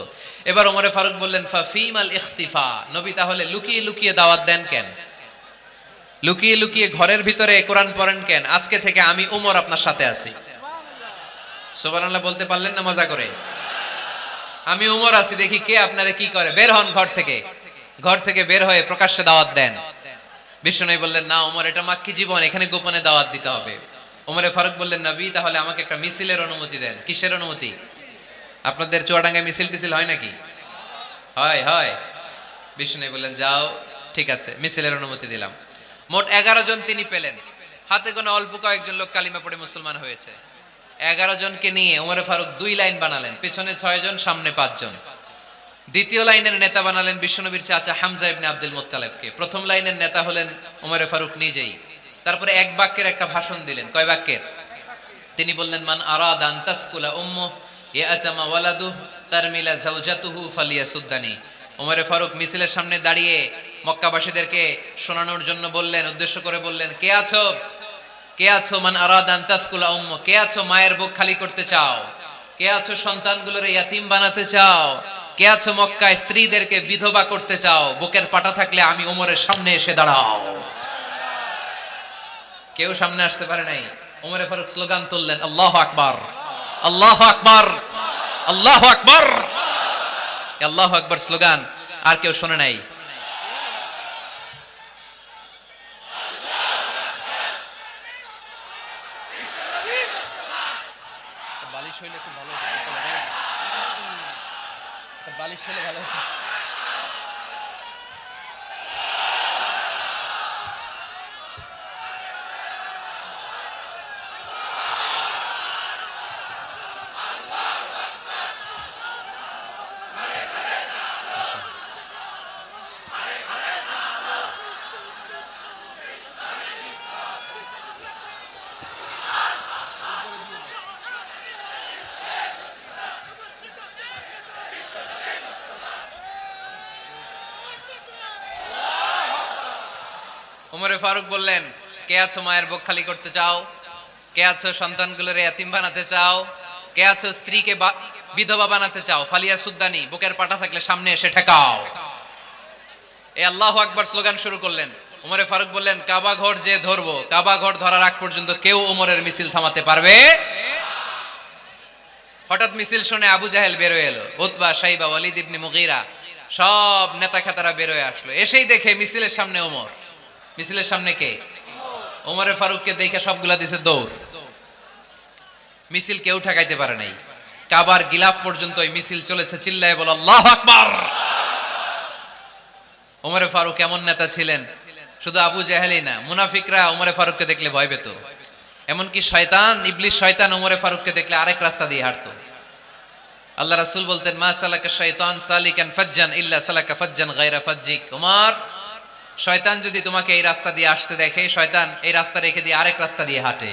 এবার ওমরে ফারুক বললেন, ফাফিমাল ইখতিফা, নবী তাহলে লুকিয়ে লুকিয়ে দাওয়াত দেন কেন? লুকিয়ে লুকিয়ে ঘরের ভিতরে কোরআন পড়েন কেন? আজকে থেকে আমি উমর আপনার সাথে আছি। সুবহানাল্লাহ বলতে পারলেন না মজা করে? আমি উমর আছি, দেখি কে আপনারে কি করে। বের হন ঘর থেকে। ঘর থেকে বের হয়ে প্রকাশ্যে দাওয়াত দেন। বিশ্বনবী বললেন, না ওমর, এটা মাক্কি জীবন, এখানে গোপনে দাওয়াত দিতে হবে। ওমরে ফারুক বললেন, নবী তাহলে আমাকে একটা মিছিলের অনুমতি দেন। কিসের অনুমতি? আপনাদের চুয়াডাঙ্গায় মিছিল টিছিল হয় নাকি? হয় হয়। বিশ্বনবী বললেন, যাও, ঠিক আছে, মিছিলের অনুমতি দিলাম। মোট 11 জন তিনি পেলেন। হাতে গোনা অল্প কয়েকজন লোক কালিমা পড়ে মুসলমান হয়েছে। 11 জনকে নিয়ে ওমরে ফারুক 2 লাইন বানালেন, পেছনে 6 জন, সামনে 5 জন। দ্বিতীয় লাইনের নেতা বানালেন বিশ্বনবীর চাচা হামজা ইবনে আব্দুল মুত্তালিবকে। প্রথম লাইনের নেতা হলেন ওমরে ফারুক নিজেই। তারপরে এক বাক্যের একটা ভাষণ দিলেন। কয় বাক্যের? তিনি বললেন, মান আরাদা আন তাসকুলা উম্মুহু ইয়াতামা ওয়ালাদুহু তারমিলা যাওজাতুহু ফালিয়াসুদ্দানি। ওমরে ফারুক মিছিলের সামনে দাঁড়িয়ে মক্কাবাসীদেরকে শোনানোর জন্য বললেন, উদ্দেশ্য করে বললেন, কে আছো, কে আছো মান আরাদা আন তাসকুলা উম্মুহু, কে আছো মায়ের বুক খালি করতে চাও, কে আছো সন্তানগুলোর ইয়াতিম বানাতে চাও, কে আছো মক্কায় স্ত্রীদেরকে বিধবা করতে চাও, বুকের পাটা থাকলে আমি ওমরের সামনে এসে দাঁড়াও। কেউ সামনে আসতে পারে নাই। ওমরে ফারুক স্লোগান তুললেন, আল্লাহু আকবার, আল্লাহু আকবার, আল্লাহু আকবার। আল্লাহু আকবার স্লোগান আর কেউ শুনে নাই। বালিশ হইলে খুব ভালো হতো, বালিশ হইলে ভালো হতো। ওমরে ফারুক বললেন, কে আছো মায়ের বুক খালি করতে চাও? কে আছো সন্তানগুলোর এতিম বানাতে চাও? কে আছো স্ত্রীকে বিধবা বানাতে চাও? ফালিয়া সুদ্দানি, বুকের পাটা থাকলে সামনে এসে ঠেকাও। এই আল্লাহু আকবার স্লোগান শুরু করলেন। ওমরে ফারুক বললেন, কাবা ঘর যে ধরবো, কাবা ঘর ধরার আগ পর্যন্ত কেউ ওমরের মিছিল থামাতে পারবে। হঠাৎ মিছিল শুনে আবু জাহেল বেরোয় এলো, উতবা, সাইবা, ওয়ালিদ ইবনে মুগীরা, সব নেতা খেতারা বেরোয় আসলো। এসেই দেখে মিছিলের সামনে ওমর। মিছিলের সামনে কে? ওমরে ফারুককে দেখে সবগুলা দিছে দৌড়। মিছিল কেউ ঠেকাইতে পারে নাই। কাবার গিলাফ পর্যন্ত এই মিছিল চলেছে, চিল্লায় বলো আল্লাহু আকবার। ওমরে ফারুক এমন নেতা ছিলেন, শুধু আবু জাহেলই না, মুনাফিকরা ওমরে ফারুককে দেখলে ভয় পেত। এমনকি শয়তান, ইবলিস শয়তান ওমরে ফারুককে দেখলে আরেক রাস্তা দিয়ে হাঁটতো। আল্লাহ রাসূল বলতেন, মা সালাকা শাইতান সালিকান ফাজ্জান ইল্লা সালাকা ফাজ্জান গায়রা ফাজ্জিক। ওমর, শয়তান যদি তোমাকে এই রাস্তা দিয়ে আসতে দেখে, শয়তান এই রাস্তা রেখে দিয়ে আরেক রাস্তা দিয়ে হাঁটে।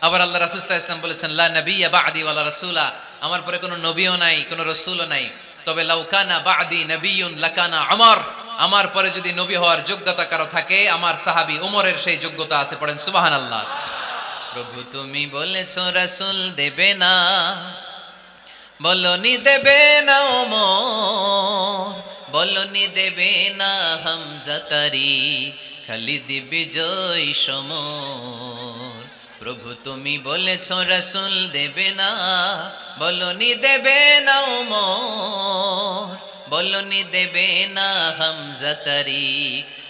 আবার আল্লাহ রাসূল সাল্লাল্লাহু আলাইহি ওয়াসাল্লাম বলেছেন, লা নাবিয়্যা বা'দি ওয়ালা রাসূলা, আমার পরে কোনো নবীও নাই, কোনো রাসূলও নাই, তবে লাউ কানা বা'দি নাবিয়্যুন লাকানা উমর, আমার পরে যদি নবী হওয়ার যোগ্যতা কারো থাকে, আমার সাহাবী উমরের সেই যোগ্যতা আছে। পড়েন সুবহানাল্লাহ। প্রভু তুমি বলেছো রাসূল দেবে না, বলনি দেবে না ওমর, বলনি দেবে না হামজা তারি, খালিদ বিজয় সমর। প্রভু তুমি বলেছো রাসূল দেবে না, বলনি দেবে না ওমর, বলনি দেবে না হামজা তারি,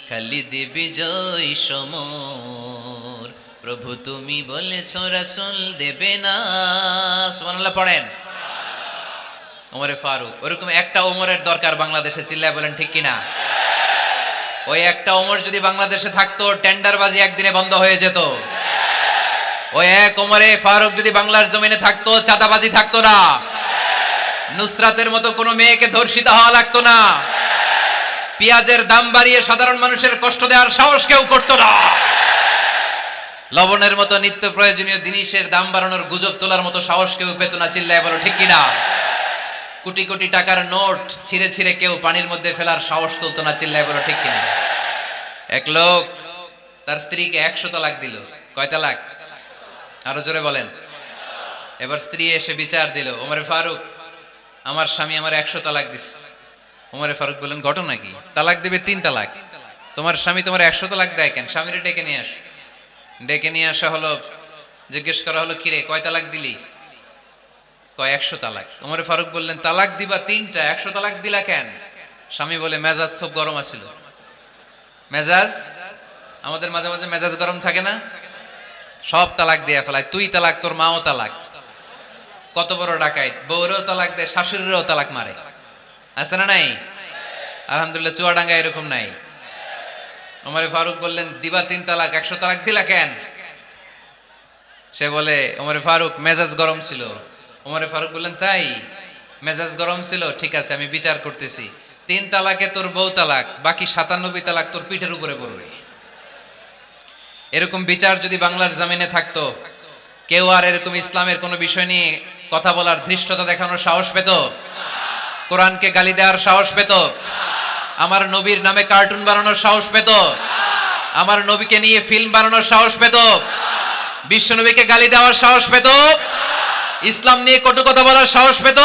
খালিদ বিজয় সমর। প্রভু তুমি বলেছো রাসূল দেবে না। সুবহানাল্লাহ পড়েন। ওমরে ফারুক, ওরকম একটা ওমরের দরকার বাংলাদেশে, চিল্লায় বলেন ঠিক কিনা? ওই একটা ওমর যদি বাংলাদেশে থাকতো, টেন্ডারবাজি একদিনে বন্ধ হয়ে যেত। ওই এক ওমরে ফারুক যদি বাংলার জমিনে থাকতো, চাঁদাবাজি থাকতো না, নুসরাতের মতো কোনো মেয়েকে ধর্ষিত হওয়া লাগতো না, পেঁয়াজের দাম বাড়িয়ে সাধারণ মানুষের কষ্ট দেওয়ার সাহস কেউ করতো না, লবণের মতো নিত্য প্রয়োজনীয় জিনিসের দাম বাড়ানোর গুজব তোলার মতো সাহস কেউ পেত না। চিল্লায় বলো ঠিক কিনা? কোটি কোটি টাকার নোট ছিঁড়ে ছিঁড়ে কেউ পানির মধ্যে ফেলার সাহস তুলতো না। চিল্লায় বলো ঠিক কিনা? এক লোক তার স্ত্রীকে 100 তালাক দিল। কয় তালাক? আরো জোরে বলেন। এবার স্ত্রী এসে বিচার দিল, ওমরে ফারুক, আমার স্বামী আমার 100 তালাক দিছে। ওমরে ফারুক বললেন, ঘটনা কি? তালাক দিবে 3 তালাক, তোমার স্বামী তোমার 100 তালাক দেয় কেন? স্বামীরে ডেকে নিয়ে আস। ডেকে নিয়ে আসা হলো, জিজ্ঞেস করা হলো, কিরে কয় তালাক দিলি? কয় 100 তালাক। ওমরে ফারুক বললেন, তালাক দিবা 3টা, 100 তালাক দিলা কেন? স্বামী বলে, মেজাজ খুব গরম আছিল। মেজাজ, আমাদের মাঝে মাঝে মেজাজ গরম থাকে না? সব তালাক দিয়ে ফেলায়, তুই তালাক, তোর মাও তালাক। কত বড় ডাকাইত, বউরেও তালাক দেয়, শাশুড়িরও তালাক মারে। আছে না নাই? আলহামদুলিল্লাহ চুয়াডাঙ্গা এরকম নাই। ওমরে ফারুক বললেন, দিবা 3 তালাক, 100 তালাক দিলা কেন? সে বলে, ওমরে ফারুক মেজাজ গরম ছিল। ওমরে ফারুক বললেন, তাই মেজাজ গরম ছিল? ঠিক আছে, আমি বিচার করতেছি। 3 তালাকে তোর বউ তালাক, বাকি 97 তালাক তোর পিঠের উপরে পড়বে। এরকম বিচার যদি বাংলার জমিনে থাকতো, কেউ আর এরকম ইসলামের কোনো বিষয় নিয়ে কথা বলার, ধৃষ্টতা দেখানোর সাহস পেত? কোরআনকে গালি দেওয়ার সাহস পেত? আমার নবীর নামে কার্টুন বানানোর সাহস পেত? আমার নবীকে নিয়ে ফিল্ম বানানোর সাহস পেত? বিশ্ব নবীকে গালি দেওয়ার সাহস পেত? ইসলাম নিয়ে কটু কথা বলার সাহস পেত?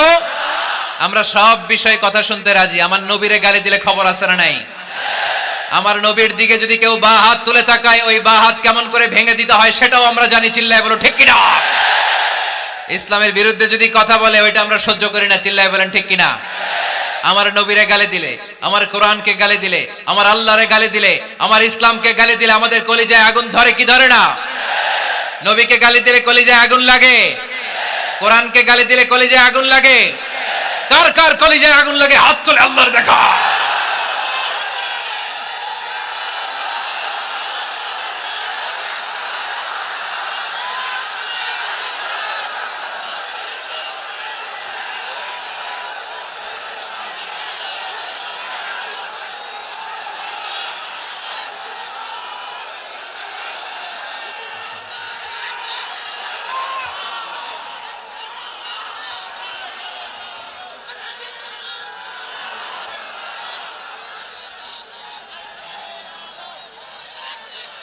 আমরা সব বিষয়ে কথা শুনতে রাজি। আমার নবীরে গালি দিলে খবর আছে না নাই? আমার নবীর দিকে যদি কেউ বা হাত তুলে তাকায়, ওই বা হাত কেমন করে ভেঙে দিতে হয় সেটাও আমরা জানি। চিল্লায় বলো ঠিক কিনা? ইসলামের বিরুদ্ধে যদি কথা বলে, ওইটা আমরা সহ্য করি না। চিল্লায় বলেন ঠিক কিনা? আমার নবীরে গালি দিলে, আমার কোরআনকে গালি দিলে, আমার আল্লাহরে গালি দিলে, আমার ইসলামকে গালি দিলে আমাদের কলিজায় আগুন ধরে কি ধরে না? নবীকে গালি দিলে কলিজায় আগুন লাগে? কোরআনকে গালি দিলে কলিজায় আগুন লাগে? কার কার কলিজায় আগুন লাগে? হাত তুলে আল্লাহর দেখা।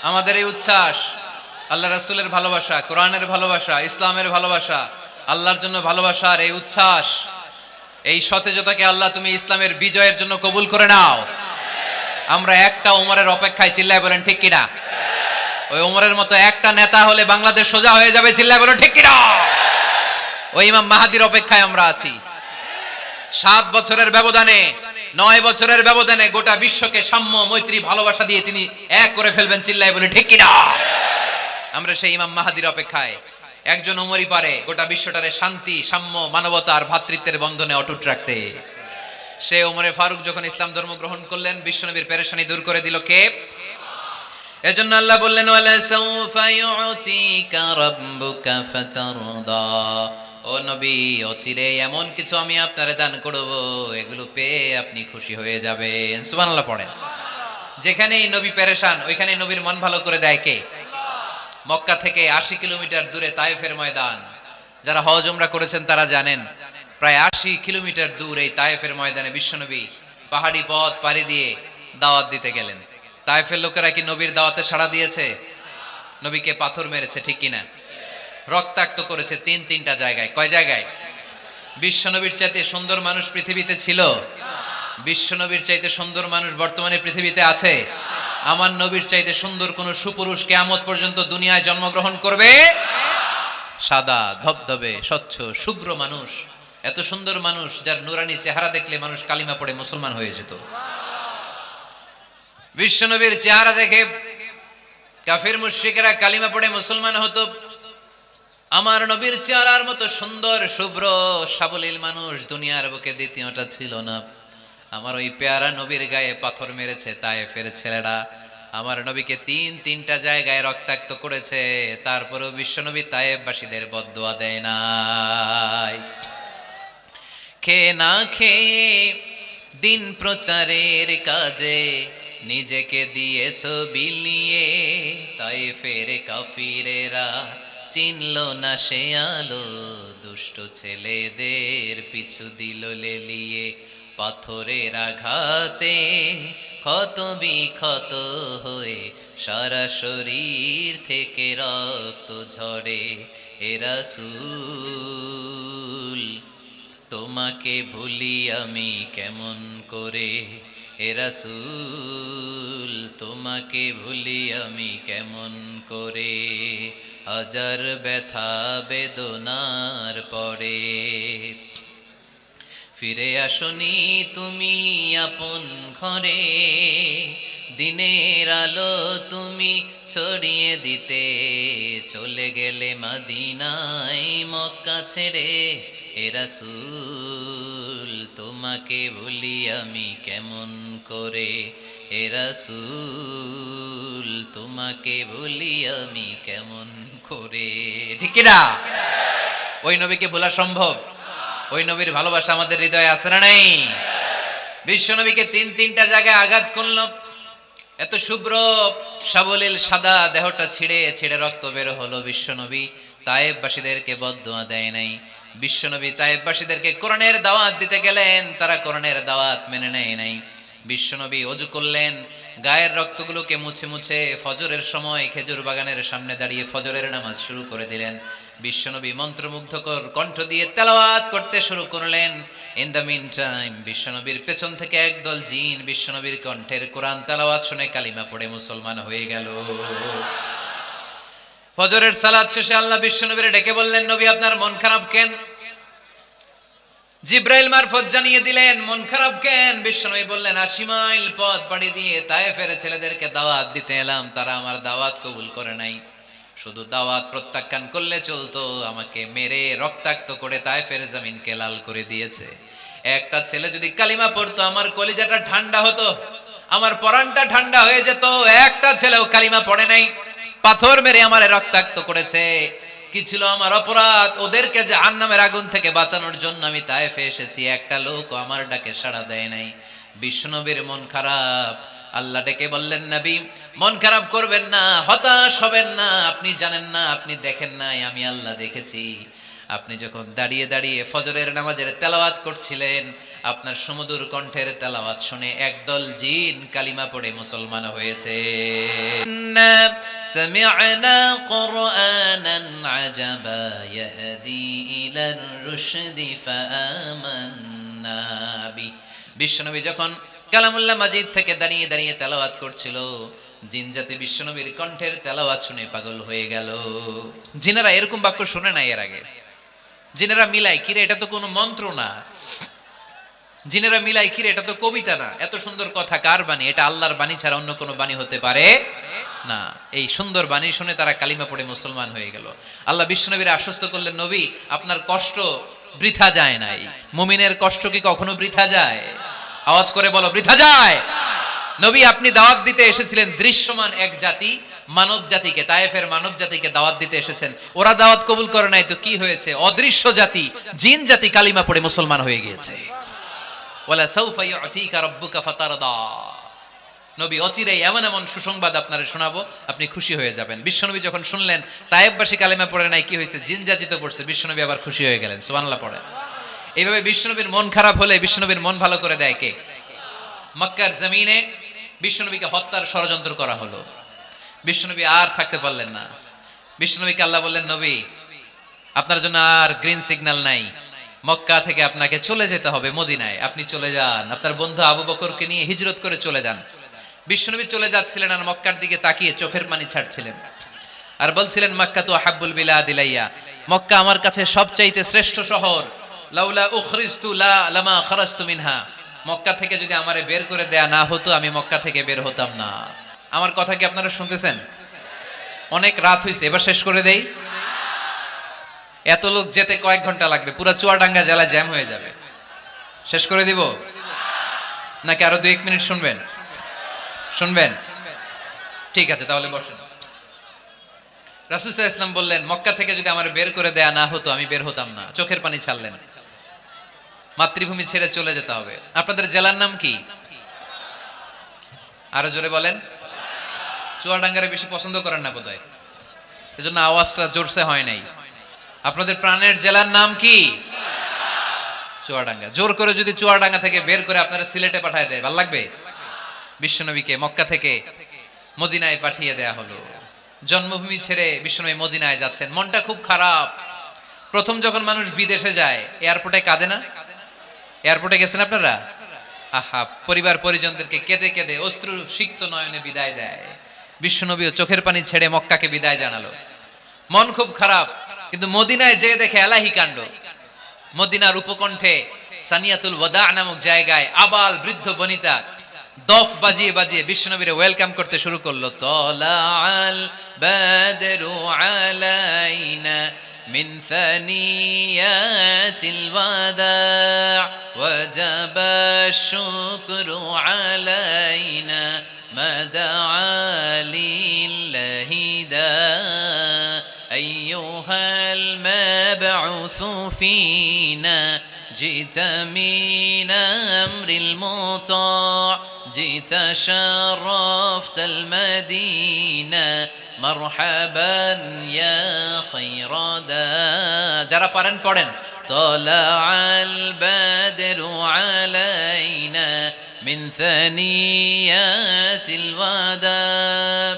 আমাদের এই উচ্ছ্বাস আল্লাহ রাসূলের ভালোবাসা, কোরআনের ভালোবাসা, ইসলামের ভালোবাসা, আল্লাহর জন্য ভালোবাসার এই উচ্ছ্বাস, এই সতেজতাকে আল্লাহ তুমি ইসলামের বিজয়ের জন্য কবুল করে নাও। আমরা একটা ওমরের অপেক্ষায়, চিল্লায় বলেন ঠিক কিনা? ওই ওমরের মতো একটা নেতা হলে বাংলাদেশ সোজা হয়ে যাবে, চিল্লায় বলেন ঠিক কিনা? ওই ইমাম মাহাদির অপেক্ষায় আমরা আছি। 7 বছরের ব্যবধানে, 9 বছরের ব্যবধানে গোটা বিশ্বকে সাম্য, মৈত্রী, ভালোবাসা দিয়ে তিনি এক করে ফেলবেন, চিল্লায় বলে ঠিক কিনা? আমরা সেই ইমাম মাহাদির অপেক্ষায়। একজন ওমরই পারে গোটা বিশ্বটারে শান্তি, সাম্য, মানবতা আর ভ্রাতৃত্বের বন্ধনে অটুট রাখতে। সে ওমরে ফারুক যখন ইসলাম ধর্ম গ্রহণ করলেন, বিশ্বনবীর পেরেশানি দূর করে দিল কে? এজন্য আল্লাহ বললেন, ওয়ালা সাউফা ইউতিকা রাব্বুকা ফাতারদা। ও নবী, অচিরে এমন কিছু আমি আপনারে দান করব, এগুলো পেয়ে আপনি খুশি হয়ে যাবেন। সুবহানাল্লাহ পড়েন। যেখানেই নবী পেরেশান, ওইখানেই নবীর মন ভালো করে দেয় কে? মক্কা থেকে 80 কিলোমিটার দূরে তায়েফের ময়দান। যারা হজ উমরা করেছেন তারা জানেন, প্রায় 80 কিলোমিটার দূর এই তায়েফের ময়দানে বিশ্বনবী পাহাড়ি পথ পাড়ি দিয়ে দাওয়াত দিতে গেলেন। তায়েফের লোকেরা কি নবীর দাওয়াতে সাড়া দিয়েছে? নবীকে পাথর মেরেছে, ঠিক কিনা? রক্তাক্ত করেছে 3টা জায়গায়। কয় জায়গায়? বিশ্বনবীর চাইতে সুন্দর মানুষ পৃথিবীতে ছিল? বিশ্বনবীর চাইতে সুন্দর মানুষ বর্তমানে পৃথিবীতে আছে? আমার নবীর চাইতে সুন্দর কোন সুপুরুষ কিয়ামত পর্যন্ত দুনিয়ায় জন্মগ্রহণ করবে? সাদা ধবধবে স্বচ্ছ শুভ্র মানুষ, এত সুন্দর মানুষ যার নুরানি চেহারা দেখলে মানুষ কালিমা পড়ে মুসলমান হয়ে যেত। বিশ্বনবীর চেহারা দেখে কাফির মুশরিকেরা কালিমা পড়ে মুসলমান হতো। আমার নবীর চেহারার মতো সুন্দর শুভ্র সাবলীল মানুষ দুনিয়ার বুকে দ্বিতীয়টা ছিল না। আমার ওই পেয়ারা নবীর গায়ে পাথর মেরেছে তায়েফের ছেলেরা। আমার নবীকে 3টা জায়গায় রক্তাক্ত করেছে, তারপরেও বিশ্বনবী তায়েফবাসীদের বদদুয়া দেয় নাই। খেয়ে না খেয়ে দিন প্রচারের কাজে নিজেকে দিয়েছ বিলিয়ে, তায়েফের কাফিরেরা চিনল না সে আলো, দুষ্ট ছেলেদের পিছু দিল লেলিয়ে। পাথরের আঘাতে ক্ষত বিক্ষত হয়ে সারা শরীর থেকে রক্ত ঝরে। এ রাসূল তোমাকে ভুলি আমি কেমন করে, এ রাসূল তোমাকে ভুলি আমি কেমন করে। হাজার ব্যথা বেদনার পরে ফিরে আসনি তুমি আপন ঘরে, দিনের আলো তুমি ছড়িয়ে দিতে চলে গেলে মদিনায় মক্কা ছেড়ে। এ রাসূল তোমাকে ভুলি আমি কেমন করে, এ রাসূল তোমাকে ভুলি আমি কেমন করে। ঠিক না? ওই নবীকে ভোলা সম্ভব? ওই নবীর ভালোবাসা আমাদের হৃদয়ে আছে না নাই? বিশ্বনবীকে 3টা জায়গায় আঘাত করল। এত শুভ্র সাবলীল সাদা দেহটা ছিঁড়ে ছিঁড়ে রক্ত বের হলো। বিশ্বনবী তায়েফবাসীদেরকে বদদুয়া দেয় নাই। বিশ্বনবী তায়েফবাসীদেরকে কোরআনের দাওয়াত দিতে গেলেন, তারা কোরআনের দাওয়াত মেনে নেয় নাই। বিশ্বনবী ওযু করলেন, গায়ের রক্তগুলোকে মুছে মুছে ফজরের সময় খেজুর বাগানের সামনে দাঁড়িয়ে ফজরের নামাজ শুরু করে দিলেন। বিশ্বনবী মন্ত্রমুগ্ধকর কণ্ঠ দিয়ে তেলাওয়াত করতে শুরু করলেন। ইন দ্য মিন টাইম বিশ্বনবীর পেছন থেকে একদল জিন বিশ্বনবীর কণ্ঠের কোরআন তেলাওয়াত শুনে কালিমা পড়ে মুসলমান হয়ে গেল। ফজরের সালাত শেষে আল্লাহ বিশ্বনবীর ডেকে বললেন, নবী আপনার মন খারাপ কেন? জিব্রাইল মারফত জানিয়ে দিলেন মন খারাপ কেন। বিশ্বনবী বললেন, 80 মাইল পথ পাড়ি দিয়ে তায়েফের ছেলেদেরকে দাওয়াত দিতে এলাম, তারা আমার দাওয়াত কবুল করে নাই। শুধু দাওয়াত প্রত্যাখ্যান করলে চলতো, আমাকে মেরে রক্তাক্ত করে তায়েফের জমিনকে লাল করে দিয়েছে। একটা ছেলে যদি কালিমা পড়তো আমার কলিজাটা ঠান্ডা হতো, আমার পরানটা ঠান্ডা হয়ে যেত। একটা ছেলেও কালিমা পড়ে নাই, পাথর মেরে আমারে রক্তাক্ত করেছে। কি ছিল আমার অপরাধ? ওদেরকে জাহান্নামের আগুন থেকে বাঁচানোর জন্য আমি তায়েফে এসেছি, একটা লোক আমার ডাকে সাড়া দেয় নাই। বিশ্বনবীর মন খারাপ। আল্লাহ ডেকে বললেন, নবী মন খারাপ করবেন না, হতাশ হবেন না। আপনি জানেন না, আপনি দেখেন নাই, আমি আল্লাহ দেখেছি। আপনি যখন দাঁড়িয়ে দাঁড়িয়ে ফজরের নামাজের তেলাওয়াত করছিলেন, আপনার সুমধুর কণ্ঠের তেলাওয়াত শুনে একদল জিন কালিমা পড়ে মুসলমান হয়েছে। সামি'না কুরআনান আজাবা ইয়াহদি ইলার রুশদি ফাআমান্না বি। বিশ্বনবী যখন কালামুল্লাহ মাজিদ থেকে দাঁড়িয়ে দাঁড়িয়ে তেলাওয়াত করছিল, জিন জাতি বিশ্বনবীর কণ্ঠের তেলাওয়াত শুনে পাগল হয়ে গেল। জিনেরা এরকম বাক্য শুনে নাই এর আগে। জিনেরা মিলাই, কিরে এটা তো কোনো মন্ত্র না। জিনেরা মিলাই, কিরে এটা তো কবিতা না। এত সুন্দর কথা কার বাণী? এটা আল্লাহর বাণী ছাড়া অন্য কোনো বাণী হতে পারে না। এই সুন্দর বাণী শুনে তারা কালিমা পড়ে মুসলমান হয়ে গেল। আল্লাহ বিশ্বনবীর আশ্বস্ত করলেন, নবী আপনার কষ্ট বৃথা যায় নাই। মুমিনের কষ্ট কি কখনো বৃথা যায়? আওয়াজ করে বলো, বৃথা যায়। নবী আপনি দাওয়াত দিতে এসেছিলেন দৃশ্যমান এক জাতি, মানব জাতিকে, তায়েফের মানব জাতিকে দাওয়াত দিতে এসেছেন। ওরা দাওয়াত কবুল করে নাই তো কি হয়েছে? অদৃশ্য জাতি, জিন জাতি কালিমা পড়ে মুসলমান হয়ে গিয়েছে। ওয়ালা সাউফা ইউতিকা রাব্বুকা ফাতারদা। নবী অচিরেই এমন এমন সুসংবাদ আপনারে শোনাবো, আপনি খুশি হয়ে যাবেন। বিশ্বনবী যখন শুনলেন তায়েফবাসী কালিমা পড়ে নাই, কি হয়েছে? জিন জাতি তো পড়ছে। বিশ্বনবী আবার খুশি হয়ে গেলেন। সুবহানাল্লাহ পড়ে। এইভাবে বিশ্বনবীর মন খারাপ হলে বিশ্বনবীর মন ভালো করে দেয় কে? মক্কার জমিনে বিশ্বনবীকে হত্যার ষড়যন্ত্র করা হলো। বিশ্বনবী আর থাকতে পারলেন না। বিশ্বনবীকে আল্লাহ বললেন, নবী আপনার জন্য আর গ্রিন সিগন্যাল নাই, মক্কা থেকে আপনাকে চলে যেতে হবে মদিনায়। আপনি চলে যান, আপনার বন্ধু আবু বকরকে নিয়ে হিজরত করে চলে যান। বিশ্বনবী চলে যাচ্ছিলেন আর মক্কার দিকে তাকিয়ে চোখের পানি ছাড়ছিলেন আর বলছিলেন, মক্কা তো হাব্বুল বিলাদ ইলাইয়া, মক্কা আমার কাছে সবচাইতে শ্রেষ্ঠ শহর। লাউলা উখরিজতু লামা খারাজতু মিনহা, মক্কা থেকে যদি আমারে বের করে দেয়া না হতো আমি মক্কা থেকে বের হতাম না। আমার কথা কি আপনারা শুনতেছেন? অনেক রাত হয়েছে, এবার শেষ করে দেই। এত লোক যেতে কয়েক ঘন্টা লাগবে, পুরো চুয়াডাঙ্গা জেলা জ্যাম হয়ে যাবে। শেষ করে দিব নাকি আরো 2-1 মিনিট শুনবেন? শুনবেন? ঠিক আছে, তাহলে বসেন। রাসূল সাল্লাল্লাহু আলাইহি ওয়াসাল্লাম বললেন, মক্কা থেকে যদি আমার বের করে দেয়া না হতো আমি বের হতাম না। চোখের পানি ছাড়লেন। মাতৃভূমি ছেড়ে চলে যেতে হবে। আপনাদের জেলার নাম কি? আরো জোরে বলেন। চুয়াডাঙ্গারে বেশি পছন্দ করেন না বোধহয়, এজন্য আওয়াজটা জোরসে হয় নাই। আপনাদের প্রাণের জেলার নাম কি? চুয়াডাঙ্গা। জোর করে যদি চুয়াডাঙ্গা থেকে বের করে আপনারা সিলেটে পাঠায় দেয়, ভালো লাগবে? বিশ্বনবীকে মক্কা থেকে মদিনায় পাঠিয়ে দেয়া হলো। জন্মভূমি ছেড়ে বিশ্বনবী মদিনায় যাচ্ছেন, মনটা খুব খারাপ। প্রথম যখন মানুষ বিদেশে যায় এয়ারপোর্টে কাঁদে না? এয়ারপোর্টে গেছেন আপনারা? আহা, পরিবার পরিজনদেরকে কেঁদে কেঁদে অশ্রু সিক্ত নয়নে বিদায় দেয়। বিশ্বনবীও চোখের পানি ছেড়ে মক্কাকে বিদায় জানালো। মন খুব খারাপ, কিন্তু মদিনায় যেয়ে দেখে এলাহি কাণ্ড। মদিনার উপকণ্ঠে সানিয়াতুল ওয়াদা নামক জায়গায় আবাল বৃদ্ধ বনিতা দফ বাজিয়ে বাজিয়ে বিশ্বনবীরে ওয়েলকাম করতে শুরু করলো। তলাআল বাদরু আলাইনা মিন সানিয়াতিল ওয়াদা ওয়াজাবা শুকরু আলাইনা মাদআ লিল্লাহি দা আইয়ুহাল মাবউসু ফিনা جئت من أمر المطاع جئت شرفت المدينة مرحبا يا خير دا যারা পারেন পড়েন। طلع البدر علينا من ثنيات الوداع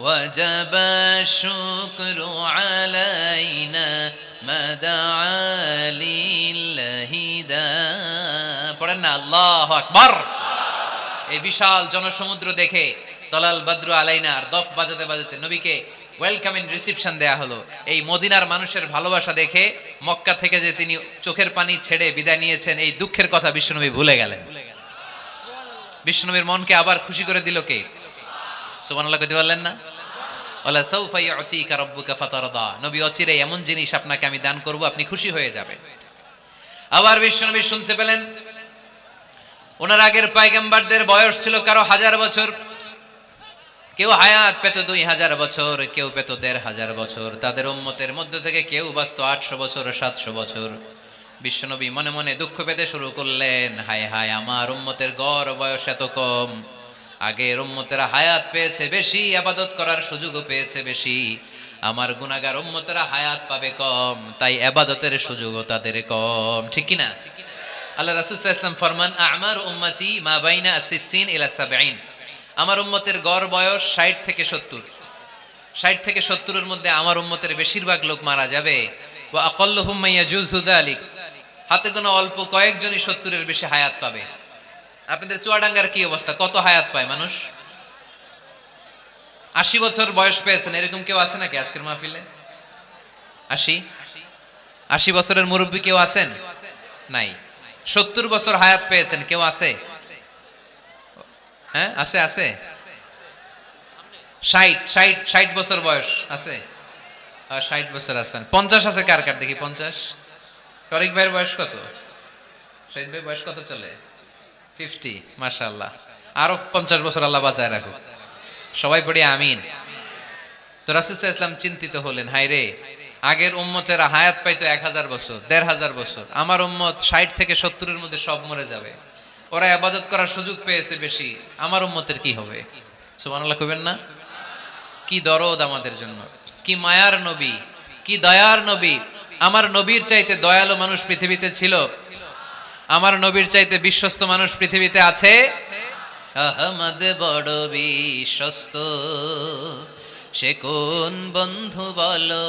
وجب الشكر علينا ما دعا لله دا পড়েন না? আল্লাহু আকবার। এই বিশাল জনসমুদ্র দেখে তলাল বদরু আলাইনা আর দফ বাজাতে বাজাতে নবীকে ওয়েলকামিং রিসিপশন দেয়া হলো। এই মদিনার মানুষের ভালোবাসা দেখে মক্কা থেকে যে তিনি চোখের পানি ছেড়ে বিদায় নিয়েছেন, এই দুঃখের কথা বিশ্বনবী ভুলে গেলেন। বিশ্বনবীর মনকে আবার খুশি করে দিল কে? সুবহানাল্লাহ কইতে পারলেন না? ওয়ালা সাউফা ইউতিকা রাব্বুকা ফাতারদা। নবী অচিরে এমন জিনিস আপনাকে আমি দান করব, আপনি খুশি হয়ে যাবেন। আবার বিশ্বনবী শুনতে পেলেন ওনার আগের পয়গম্বরদের বয়স ছিল কারো 1000 বছর, কেউ হায়াত পেত 2000 বছর, কেউ পেত 1500 বছর। তাদের উম্মতের মধ্যে থেকে কেউ বাঁচত 800 বছর, 700 বছর। বিশ্বনবী মনে মনে দুঃখ পেতে শুরু করলেন, হায় হায়, আমার উম্মতের গড় বয়স এত কম। আগের উম্মতেরা হায়াত পেয়েছে বেশি, ইবাদত করার সুযোগও পেয়েছে বেশি। আমার গুনাহগার উম্মতেরা হায়াত পাবে কম, তাই ইবাদতের সুযোগও তাদের কম। ঠিক কি না? আল্লাহ রাসূল সাল্লাল্লাহু আলাইহি ওয়াসাল্লাম ফরমান আ'মার উম্মতি মা বাইনা আস-সিত্তিন ইলা 70। আমার উম্মতের গড় বয়স 60 থেকে 70। 60 থেকে 70 এর মধ্যে আমার উম্মতের বেশিরভাগ লোক মারা যাবে। ওয়া আকাল্লুহুম মান ইয়াজুযু যালিক, হাতে গোনা অল্প কয়েকজনই 70 এর বেশি হায়াত পাবে। আপনাদের চুয়াডাঙ্গার কি অবস্থা, কত হায়াত পায় মানুষ? 80 বছর বয়স পেয়েছেন এরকম কেউ আছে নাকি আজকের মাহফিলে? 80 বছরের মুরব্বী কেউ আছেন? নাই। 70 বছর হায়াত পেয়েছেন কেউ আছে? হ্যাঁ আছে আছে। 60 বছর বয়স আছে? 60 বছর আছেন। 50 আছে কার কার দেখি? 50। টরিক ভাইয়ের বয়স কত? শহীদ ভাই বয়স কত চলে? 50। মাশাআল্লাহ, আরো 50 বছর আল্লাহ বাঁচায় রাখুক। সবাই পড়ি আমিন। তো রাসূল সাল্লাল্লাহু আলাইহি ওয়াসাল্লাম চিন্তিত হলেন, হায় রে, আগের উম্মতেরা হায়াত পাইতো 1000 বছর 1500 বছর, আমার উম্মত 60 থেকে 70 এর মধ্যে সব মরে যাবে। ওরা ইবাদত করার সুযোগ পেয়েছে বেশি, আমার উম্মতের কি হবে? সুবহানাল্লাহ কইবেন না? কি দরদ আমাদের জন্য, কি মায়ার নবী, কি দয়ার নবী। আমার নবীর চাইতে দয়ালু মানুষ পৃথিবীতে ছিল? আমার নবীর চাইতে বিশ্বস্ত মানুষ পৃথিবীতে আছে? আহমদ বড় বিশ্বস্ত, সে কোন বন্ধু বলো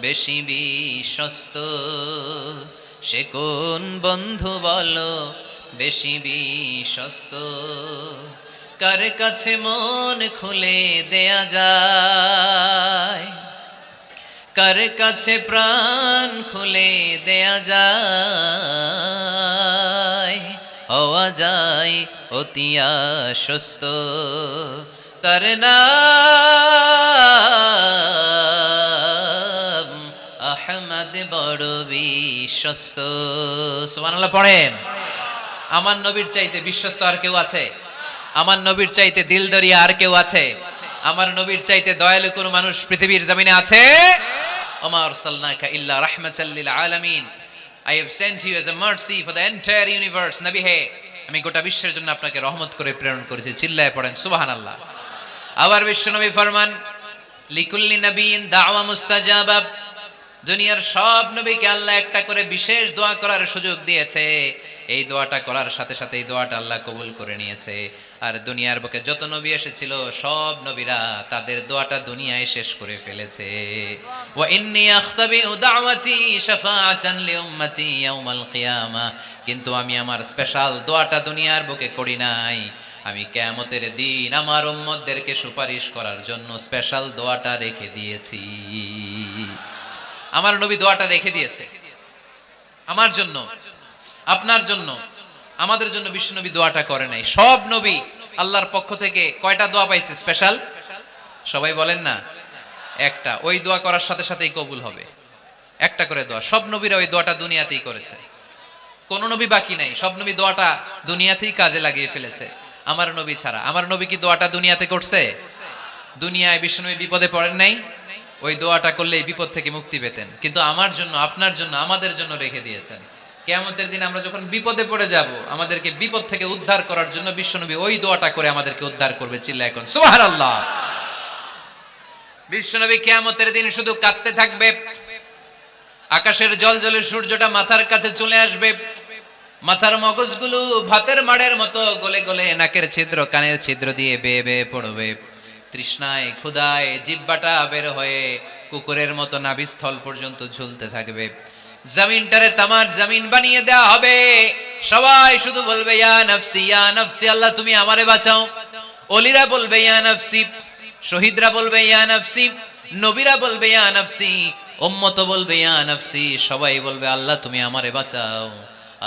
বেশি বিশ্বস্ত, সে কোন বন্ধু বলো বেশি বিশ্বস্ত, কার কাছে মন খুলে দেয়া যায়, কার কাছে প্রাণ খুলে দেয়া যায়, হওয়া যায় অতি আশ্বস্ত, তার নাম আহমদ বড় বিশ্বস্ত। সুবহানাল্লাহ পড়েন। আমার নবীর চাইতে বিশ্বস্ত আর কেউ আছে? আমার নবীর চাইতে দিলদরিয়া আর কেউ আছে? আমার নবীর চাইতে দয়ালু কোন মানুষ পৃথিবীর জমিনে আছে? ওমা আরসালনাকা ইল্লা রাহমাতাল লিল আলামিন, I have sent you as a mercy for the entire universe. নবী হে, আমি গোটা বিশ্বের জন্য আপনাকে রহমত করে প্রেরণ করেছি। চিল্লায় পড়েন সুবহানাল্লাহ। আবার বিশ্বনবী ফরমান লিকুল্লি নবিয়্যিন দাওয়া মুস্তাজাবা, দুনিয়ার সব নবীকে আল্লাহ একটা করে বিশেষ দোয়া করার সুযোগ দিয়েছে। এই দোয়াটা করার সাথে সাথে এই দোয়াটা আল্লাহ কবুল করে নিয়েছে। আর দুনিয়ার বুকে যত নবী এসেছিল সব নবীরা তাদের দোয়াটা দুনিয়ায় শেষ করে ফেলেছে। ওয়া ইন্নী আখতাবিউ দাওয়াতি শাফাআতান লিউম্মতি ইয়াউমাল কিয়ামা, কিন্তু আমি আমার স্পেশাল দোয়াটা দুনিয়ার বুকে করি নাই, আমি কিয়ামতের দিন আমার উম্মতদেরকে সুপারিশ করার জন্য স্পেশাল দোয়াটা রেখে দিয়েছি। আমার নবী দোয়াটা রেখে দিয়েছে আমার জন্য, আপনার জন্য, আমাদের জন্য। বিশ্ব নবী দোয়াটা করে নাই। সব নবী আল্লাহর পক্ষ থেকে কয়টা দোয়া পাইছে স্পেশাল? সবাই বলেন না? একটা। ওই দোয়া করার সাথে সাথেই কবুল হবে, একটা করে দোয়া। সব নবীরা ওই দোয়াটা দুনিয়াতেই করেছে, কোন নবী বাকি নাই। সব নবী দোয়াটা দুনিয়াতেই কাজে লাগিয়ে ফেলেছে, আমার নবী ছাড়া। আমার নবী কি দোয়াটা দুনিয়াতে করছে? দুনিয়ায় বিশ্ব নবী বিপদে পড়েন নাই, ওই দোয়াটা করলেই বিপদ থেকে মুক্তি পেতেন। কিন্তু আমার জন্য, আপনার জন্য, আমাদের জন্য রেখে দিয়েছেন। কিয়ামতের দিন আমরা যখন বিপদে পড়ে যাব, আমাদেরকে বিপদ থেকে উদ্ধার করার জন্য বিশ্বনবী ওই দোয়াটা করে আমাদেরকে উদ্ধার করবে। চিল্লায় এখন সুবহানাল্লাহ। বিশ্বনবী কিয়ামতের দিন শুধু কাঁদতে থাকবে, আকাশের জলজলে সূর্যটা মাথার কাছে চলে আসবে, মাথার মগজগুলো ভাতের মাড়ের মতো গলে গলে নাকের ছিদ্র কানের ছিদ্র দিয়ে বেয়ে বেয়ে পড়বে। তৃষ্ণায় ক্ষুধায় জিহ্বাটা বের হয়ে কুকুরের মতো নাভিস্থল পর্যন্ত ঝুলতে থাকবে। জমিনটারে তামার জমিন বানিয়ে দেওয়া হবে। সবাই শুধু বলবে ইয়া নফসি ইয়া নফসি, আল্লাহ তুমি আমারে বাঁচাও। ওলিরা বলবে ইয়া নফসি, শহীদরা বলবে ইয়া নফসি, নবীরা বলবে ইয়া নফসি, উম্মত বলবে ইয়া নফসি। সবাই বলবে আল্লাহ তুমি আমারে বাঁচাও,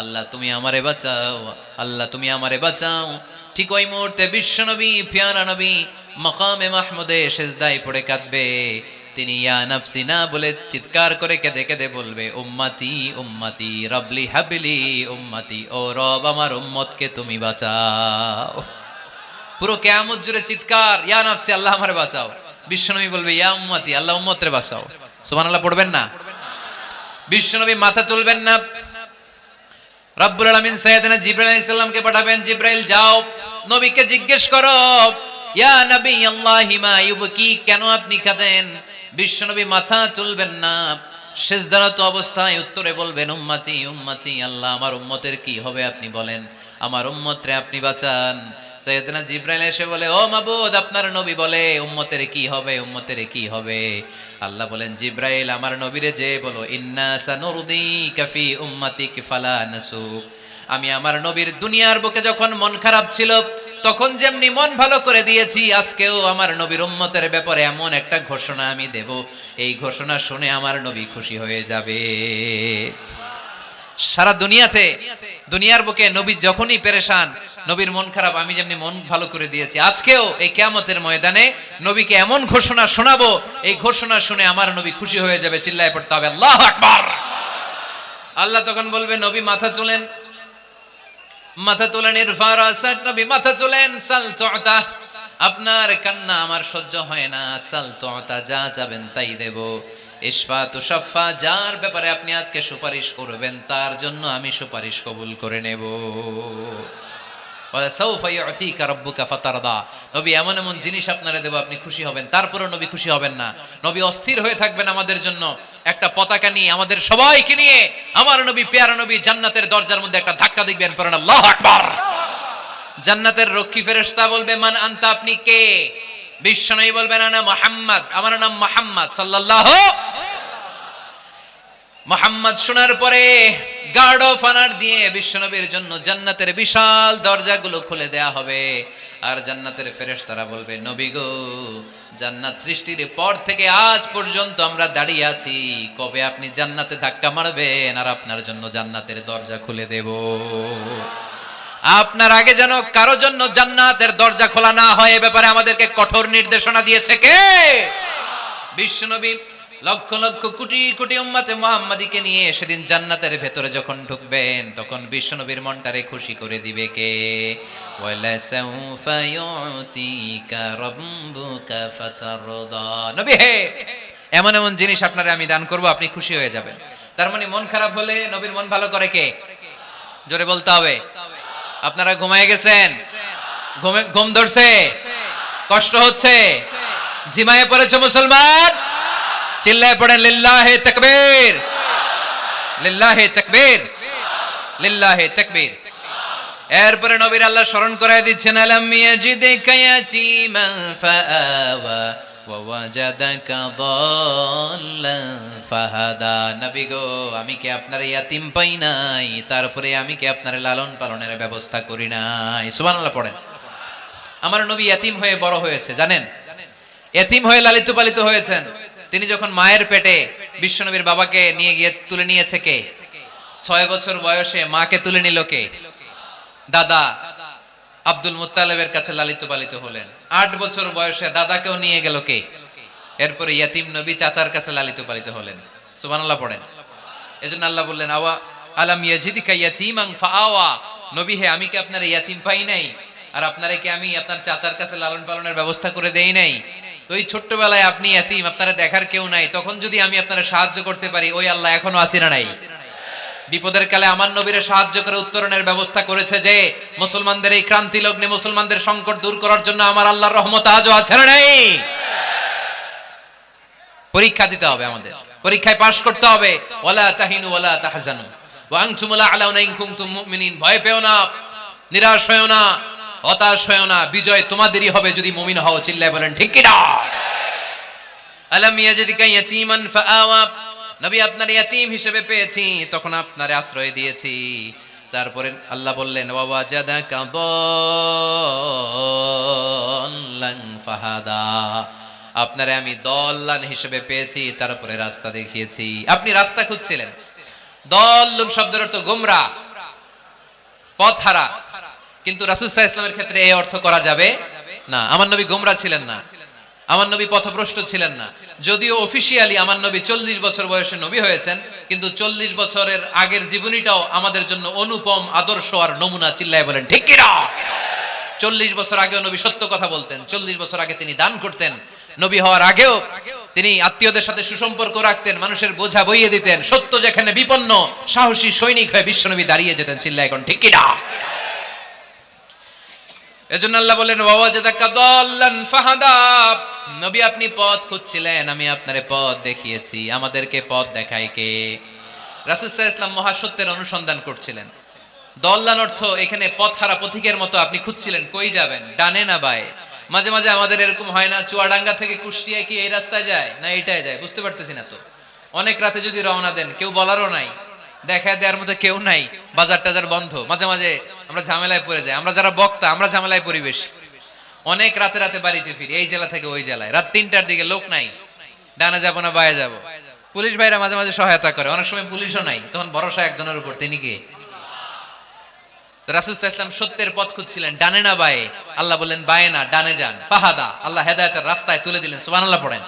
আল্লাহ তুমি আমারে বাঁচাও, আল্লাহ তুমি আমারে বাঁচাও। ঠিক ওই মুহূর্তে বিশ্বনবী প্যারা নবী মাকামে মাহমুদে সিজদায় পড়ে কাঁদবে। তিনি ইয়া নফসি না বলে চিৎকার করে কেঁদে কেঁদে বলবে উম্মতি উম্মতি রবলি হাবলি উম্মতি, ও রব আমার উম্মতকে তুমি বাঁচাও। পুরো কিয়ামত জুড়ে চিৎকার ইয়া নফসি, আল্লাহ আমারে বাঁচাও। বিশ্বনবী বলবে ইয়া উম্মতি, আল্লাহ উম্মতরে বাঁচাও। সুবহানাল্লাহ পড়বেন না? বিশ্বনবী মাথা তুলবেন না। রব্বুল আলামিন সাইয়েদনা জিবরাইল আলাইহিস সালামকে পাঠাবেন, জিবরাইল যাও নবীকে জিজ্ঞেস করো ইয়া নবী আল্লাহি মা ইউবকি, কেন আপনি কাঁদেন? বিশ্বনবী মাথা তুলবেন না। সিজদারত অবস্থায় উত্তরে বলবেন উম্মতি উম্মতি, আল্লাহ আমার উম্মতের কি হবে আপনি বলেন, আমার উম্মতরে আপনি বাঁচান। সাইয়েদনা জিবরাইল এসে বলে, ও মাবুদ, আপনার নবী বলে উম্মতের কি হবে, উম্মতের কি হবে। আল্লাহ বলেন, জিবরাইল আমার নবীরে যে বলো, ইন্না সানুরদিকা ফি উম্মাতিক ফালা নাসুক। আমি আমার নবীর দুনিয়ার বুকে যখন মন খারাপ ছিল তখন যেমনি মন ভালো করে দিয়েছি, আজকেও আমার নবীর উম্মতের ব্যাপারে এমন একটা ঘোষণা আমি দেব, এই ঘোষণা শুনে আমার নবী খুশি হয়ে যাবে। সারা দুনিয়াতে, দুনিয়ার বুকে নবী যখনই পেরেশান, নবীর মন খারাপ, আমি যেমনি মন ভালো করে দিয়েছি, আজকেও এই কিয়ামতের ময়দানে নবীকে এমন ঘোষণা শোনাবো, এই ঘোষণা শুনে আমার নবী খুশি হয়ে যাবে। চিল্লায় পড়তে হবে আল্লাহু আকবার। আল্লাহ তখন বলবে, নবী মাথা তোলেন, মাথা তোলেন, ইরফা রাসাক, নবী মাথা তোলেন, সাল তুতা, আপনার কান্না আমার সহ্য হয় না, সাল তুতা, যা চাবেন তাই দেব। ইশফা তুশাফা, যার ব্যাপারে আপনি আজকে সুপারিশ করবেন তার জন্য আমি সুপারিশ কবুল করে নেব। ওয়া সাউফা ইউতিকা রাব্বুকা ফাতারদা, নবী এমন এমন জিনিস আপনারে দেব আপনি খুশি হবেন। তারপরেও নবী খুশি হবেন না, নবী অস্থির হয়ে থাকবেন আমাদের জন্য। একটা পতাকা নিয়ে, আমাদের সবাইকে নিয়ে আমার নবী, পেয়ারা নবী জান্নাতের দরজার মধ্যে একটা ধাক্কা দিবেন, পড়েন আল্লাহু আকবার। জান্নাতের রক্ষী ফেরেশতা বলবে, মান আনতা, আপনি কে? বিশ্বনবী বলবেন, আনা মুহাম্মদ, আমার নাম মুহাম্মদ সাল্লাল্লাহু। মুহাম্মদ শোনার পরে গার্ড অফ অনার দিয়ে বিশ্বনবীর জন্য জান্নাতের বিশাল দরজাগুলো খুলে দেয়া হবে। আর জান্নাতের ফেরেশতারা বলবে, নবী গো, জান্নাত সৃষ্টির পর থেকে আজ পর্যন্ত আমরা দাঁড়িয়ে আছি, কবে আপনি জান্নাতে ধাক্কা মারবেন আর আপনার জন্য জান্নাতের দরজা খুলে দেব। আপনার আগে যেন কারো জন্য জান্নাতের দরজা খোলা না হয়, এ ব্যাপারে আমাদেরকে কঠোর নির্দেশনা দিয়েছে কে? বিশ্বনবী লক্ষ লক্ষ কোটি কোটি উম্মতে মুহাম্মাদীকে নিয়ে সেদিন জান্নাতের ভেতরে যখন ঢুকবেন, তখন বিশ্বনবীর মনটারে খুশি করে দিবে কে? ওয়ালা সাউফা ইউতিকা রাব্বুকা ফাতারদা, নবী হে, এমন এমন জিনিস আপনারে আমি দান করব, আপনি খুশি হয়ে যাবেন। তার মানে মন খারাপ হলে নবীর মন ভালো করে কে? জোরে বলতে হবে। আপনারা ঘুমায় গেছেন, ঘুম ধরছে, কষ্ট হচ্ছে, ঝিমায়ে পড়েছে মুসলমান, চিল্লায় পড়েন লিল্লাহে তাকবীর, লিল্লাহে তাকবীর, লিল্লাহে তাকবীর। এরপরে নবীর আল্লাহ স্মরণ করায় দিচ্ছেন, আলাম ইয়াজিদকা ইয়াতীমান ফাআওয়া ওয়া ওয়াজাদাকা দাল্লান ফাহাদা। নবী গো, আমি কি আপনার ইয়াতীম পাই নাই, তারপরে আমি কি আপনার লালন পালনের ব্যবস্থা করি নাই? সুবহানাল্লাহ পড়েন। আমার নবী ইয়াতীম হয়ে বড় হয়েছে, জানেন? ইয়াতীম হয়ে লালিত পালিত হয়েছেন। তিনি যখন মায়ের পেটে, বিশ্বনবীর বাবাকে নিয়ে গিয়ে তুলে নিয়েছে কে? 6 বছর বয়সে মাকে তুলে নিল কে? দাদা আব্দুল মুত্তালিবের কাছে লালিত পালিত হলেন। 8 বছর বয়সে দাদাকেও নিয়ে গেল কে? এরপরে ইয়াতীম নবী চাচার কাছে লালিত পালিত হলেন। সুবহানাল্লাহ পড়েন। এজন্য আল্লাহ বললেন, আওয়া আলাম ইয়াজিদিকা ইয়াতীমান ফাআওয়া, নবী হে, আমি কি আপনার ইয়াতীম পাই নাই, আর আপনারে কি আমি আপনার চাচার কাছে লালন পালনের ব্যবস্থা করে দেই নাই? তো ওই ছোট্টবেলায় আপনি ইয়াতীম, আপনারা দেখার কেউ নাই, তখন যদি আমি আপনারা সাহায্য করতে পারি, ওই আল্লাহ এখনো আসিনা নাই? বিপদের কালে আমার নবীরে সাহায্য করে উত্তরণের ব্যবস্থা করেছে যে, মুসলমানদের এই ক্রান্তি লগ্নে মুসলমানদের সংকট দূর করার জন্য আমার আল্লাহর রহমত আজও আছে না নাই? পরীক্ষা দিতে হবে, আমাদের পরীক্ষায় পাশ করতে হবে। ওয়ালা তাহিনু ওয়ালা তাহজানু ওয়া আনতুমুল আ'লাউনা ইন কুনতুম মুমিনিন, ভয় পেও না, নিরাশ হয়ো না, হতাশ হয়ো না, বিজয় তোমাদেরই হবে যদি মুমিন হও। চিল্লায় বলেন ঠিক কি না? আলাম ইয়াজিদিকা ইয়াতীমান ফাআওয়া, নবী আপনার ইয়াতীম হিসেবে পেয়েছি, তখন আপনারে আশ্রয় দিয়েছি। তারপরে আল্লাহ বললেন, ওয়া ওয়াজাদাকা দাল্লান ফাহাদা, আপনারে আমি দল্লান হিসেবে পেয়েছি, তারপরে রাস্তা দেখিয়েছি। আপনি রাস্তা খুঁজছিলেন। দল্লুন শব্দের অর্থ গোমরা, পথহারা, কিন্তু রাসূল সাল্লাল্লাহু আলাইহি ওয়াসাল্লামের ক্ষেত্রে এই অর্থ করা যাবে না। আমার নবী গোমরা ছিলেন না, আমার নবী পথভ্রষ্ট ছিলেন না। যদিও অফিশিয়ালি আমার নবী 40 বছর বয়সে নবী হয়েছেন, কিন্তু 40 বছরের আগের জীবনীটাও আমাদের জন্য অনুপম আদর্শ আর নমুনা। চিল্লায় বলেন ঠিক কি না? 40 বছর আগেও নবী সত্য কথা বলতেন, 40 বছর আগে তিনি দান করতেন, নবী হওয়ার আগেও তিনি আত্মীয়দের সাথে সুসম্পর্ক রাখতেন, মানুষের বোঝা বইয়ে দিতেন, সত্য যেখানে বিপন্ন সাহসী সৈনিক হয়ে বিশ্বনবী দাঁড়িয়ে যেতেন। চিল্লায় এখন ঠিক কি না? এজন্য আল্লাহ বলেন ওয়াওয়াজাদাকা দাল্লান ফাহাদা। নবী আপনি পথ খুঁজছিলেন, আমি আপনারে পথ দেখিয়েছি। আমাদেরকে পথ দেখায় কে? রাসূল সাল্লাল্লাহু আলাইহি ওয়াসাল্লাম মহাসত্যের অনুসন্ধান করছিলেন। দল্লান অর্থ এখানে পথহারা পথিকের মতো আপনি খুঁজছিলেন, কই যাবেন, ডানে না বায়ে। মাঝে মাঝে আমাদের এরকম হয় না, চুয়াডাঙ্গা থেকে কুষ্টিয়া কি এই রাস্তায় যায় না এইটায় যায়, বুঝতে পারতেছি না তো। অনেক রাতে যদি রওনা দেন, কেউ বলারও নাই, দেখা দেওয়ার মতো কেউ নাই, বাজার টাজার বন্ধ, মাঝে মাঝে আমরা ঝামেলায় পড়ে যাই। আমরা যারা বক্তা আমরা ঝামেলায় পরিবেশ, অনেক রাতে রাতে বাড়িতে ফিরি, এই জেলা থেকে ওই জেলায়, রাত 3টার দিকে লোক নাই, ডানে যাবো না বায়ে যাবো। পুলিশ ভাইরা মাঝে মাঝে সহায়তা করে, অনেক সময় পুলিশও নাই, তখন ভরসা একজনের উপর, তিনি কে? রাসূল সাল্লাল্লাহু আলাইহি ওয়াসাল্লাম সত্যের পথ খুঁজছিলেন, ডানে না বায়ে। আল্লাহ বললেন বায়ে না ডানে যান। ফাহাদা, আল্লাহ হেদায়েতের রাস্তায় তুলে দিলেন। সুবহানাল্লাহ পড়েন।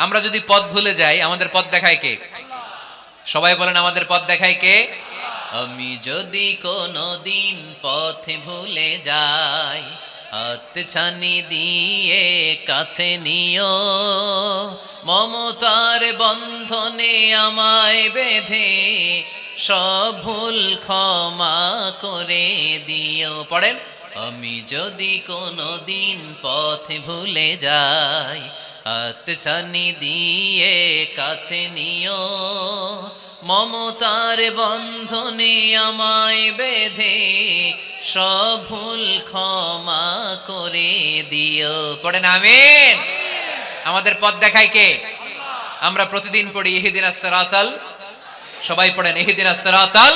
আমরা যদি পথ ভুলে যাই, আমাদের পথ দেখায় কে? সবাই বলেন আমাদের পথ দেখায় কে? আমি যদি কোনদিন পথে ভুলে যাই, হাত ছানি দিয়ে কাছে নিও, মমতার বন্ধনে আমায় বেঁধে সব ভুল ক্ষমা করে দিও। পড়েন, আমি যদি কোনদিন পথে ভুলে যাই, হাত ছানি দিয়ে কাছে নিও, মমতার বন্ধনে আমায় বেঁধে সব ভুল ক্ষমা করে দিও। পড়েন আমিন। আমাদের পথ দেখায় কে? আমরা প্রতিদিন পড়ি ইহদিনাস সিরাতাল, সবাই পড়েন ইহদিনাস সিরাতাল।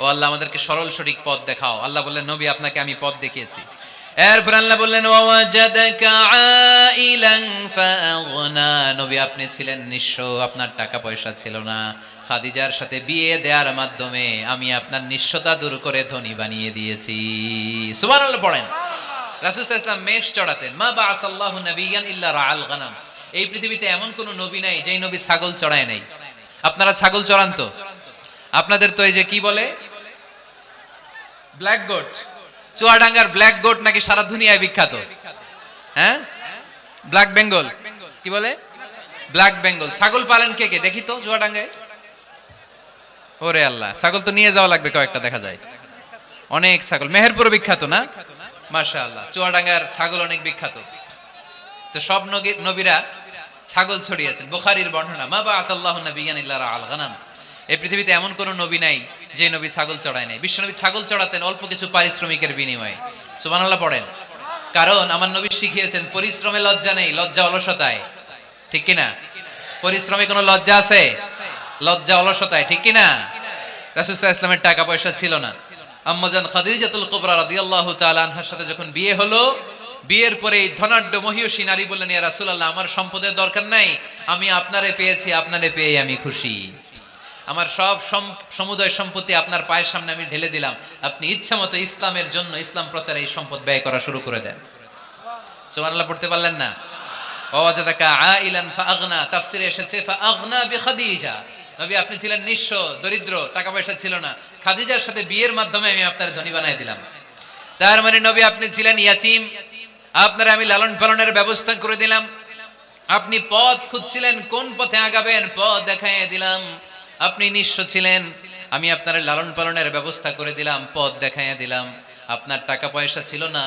ও আল্লাহ আমাদেরকে সরল সঠিক পথ দেখাও। আল্লাহ বললেন নবী আপনাকে আমি পথ দেখিয়েছি। এরপর আল্লাহ বললেন ওয়াজাদাকা আইলান ফাআগনা। নবী আপনি ছিলেন নিঃস্ব, আপনার টাকা পয়সা ছিল না। খাদিজার সাথে বিয়ে দেওয়ার মাধ্যমে আমি আপনার নিঃস্বতা দূর করে ধনী বানিয়ে দিয়েছি। সুবহানাল্লাহ পড়েন। রাসূল সাল্লাল্লাহু আলাইহি ওয়াসাল্লাম মেষ চড়াতেন। মা বাআসাল্লাহু নাবিয়ান ইল্লা রাআল গানাম। এই পৃথিবীতে এমন কোন নবী নাই যেই নবী ছাগল চড়ায় নাই। আপনারা ছাগল চড়ান তো? আপনাদের তো এই যে কি বলে ব্ল্যাক গোট, চুয়াডাঙ্গার ব্ল্যাক গোট নাকি সারা দুনিয়ায় বিখ্যাত। হ্যাঁ, ব্ল্যাক বেঙ্গল, কি বলে ব্ল্যাক বেঙ্গল। ছাগল পালেন কে কে দেখি তো চুয়াডাঙ্গায়? ওরে আল্লাহ, ছাগল তো নিয়ে যাওয়া লাগবে কয়েকটা, দেখা যায় অনেক ছাগল। মেহেরপুর বিখ্যাত না? মাশাআল্লাহ, চুয়াডাঙ্গার ছাগল অনেক বিখ্যাত। তো সব নবীরা ছাগল ছড়িয়েছেন। বুখারীর বর্ণনা, মা বাআসাল্লাহু নাবিয়ান ইল্লা রাআল গানাম। এই পৃথিবীতে এমন কোন নবী নাই যে নবী ছাগল চড়ায় নাই। বিশ্বনবী ছাগল চড়াতেন অল্প কিছু পারিশ্রমিকের বিনিময়ে। সুবহানাল্লাহ পড়েন। কারণ আমার নবী শিখিয়েছেন পরিশ্রমে লজ্জা নেই, লজ্জা অলসতায়। ঠিক কি না? পরিশ্রমে কোনো লজ্জা আছে? লজ্জা অলসতায়, ঠিক কি না? রাসূল সাল্লাল্লাহু আলাইহি ওয়াসাল্লামের টাকা পয়সা ছিল না। আম্মাজান খাদিজাতুল কুবরা রাদিয়াল্লাহু তাআলা আনহার সাথে যখন বিয়ে হলো, বিয়ের পরে এই ধনাঢ্য মহিয়সী নারী বললেন, ইয়া রাসূলুল্লাহ, আমার সম্পদের দরকার নাই, আমি আপনারে পেয়েছি, আপনারে পেয়ে আমি খুশি। আমার সব সমুদয় সম্পত্তি আপনার পায়ের সামনে আমি ঢেলে দিলাম, আপনি ইচ্ছা মতো ইসলামের জন্য, ইসলাম প্রচারে এই সম্পদ ব্যয় করা শুরু করে দেন। সুবহানাল্লাহ পড়তে পারলেন না? ওয়াজাদাকা আইলান ফাআগনা, তাফসিরে এসেছে ফাআগনা বিখাদিজা। নবী আপনি ছিলেন নিঃস্ব, দরিদ্র, টাকা পয়সা ছিল না, খাদিজার সাথে বিয়ের মাধ্যমে আমি আপনার ধনী বানিয়ে দিলাম। তার মানে নবী আপনি ছিলেন ইয়াতীম, আপনার আমি লালন পালনের ব্যবস্থা করে দিলাম। আপনি পথ খুঁজছিলেন কোন পথে আগাবেন, পথ দেখাইয়ে দিলাম। আপনি নিঃস্ব ছিলেন, আমি আপনার লালন পালনের ব্যবস্থা করে দিলাম, পথ দেখাইয়া দিলাম। আপনার টাকা পয়সা ছিল না,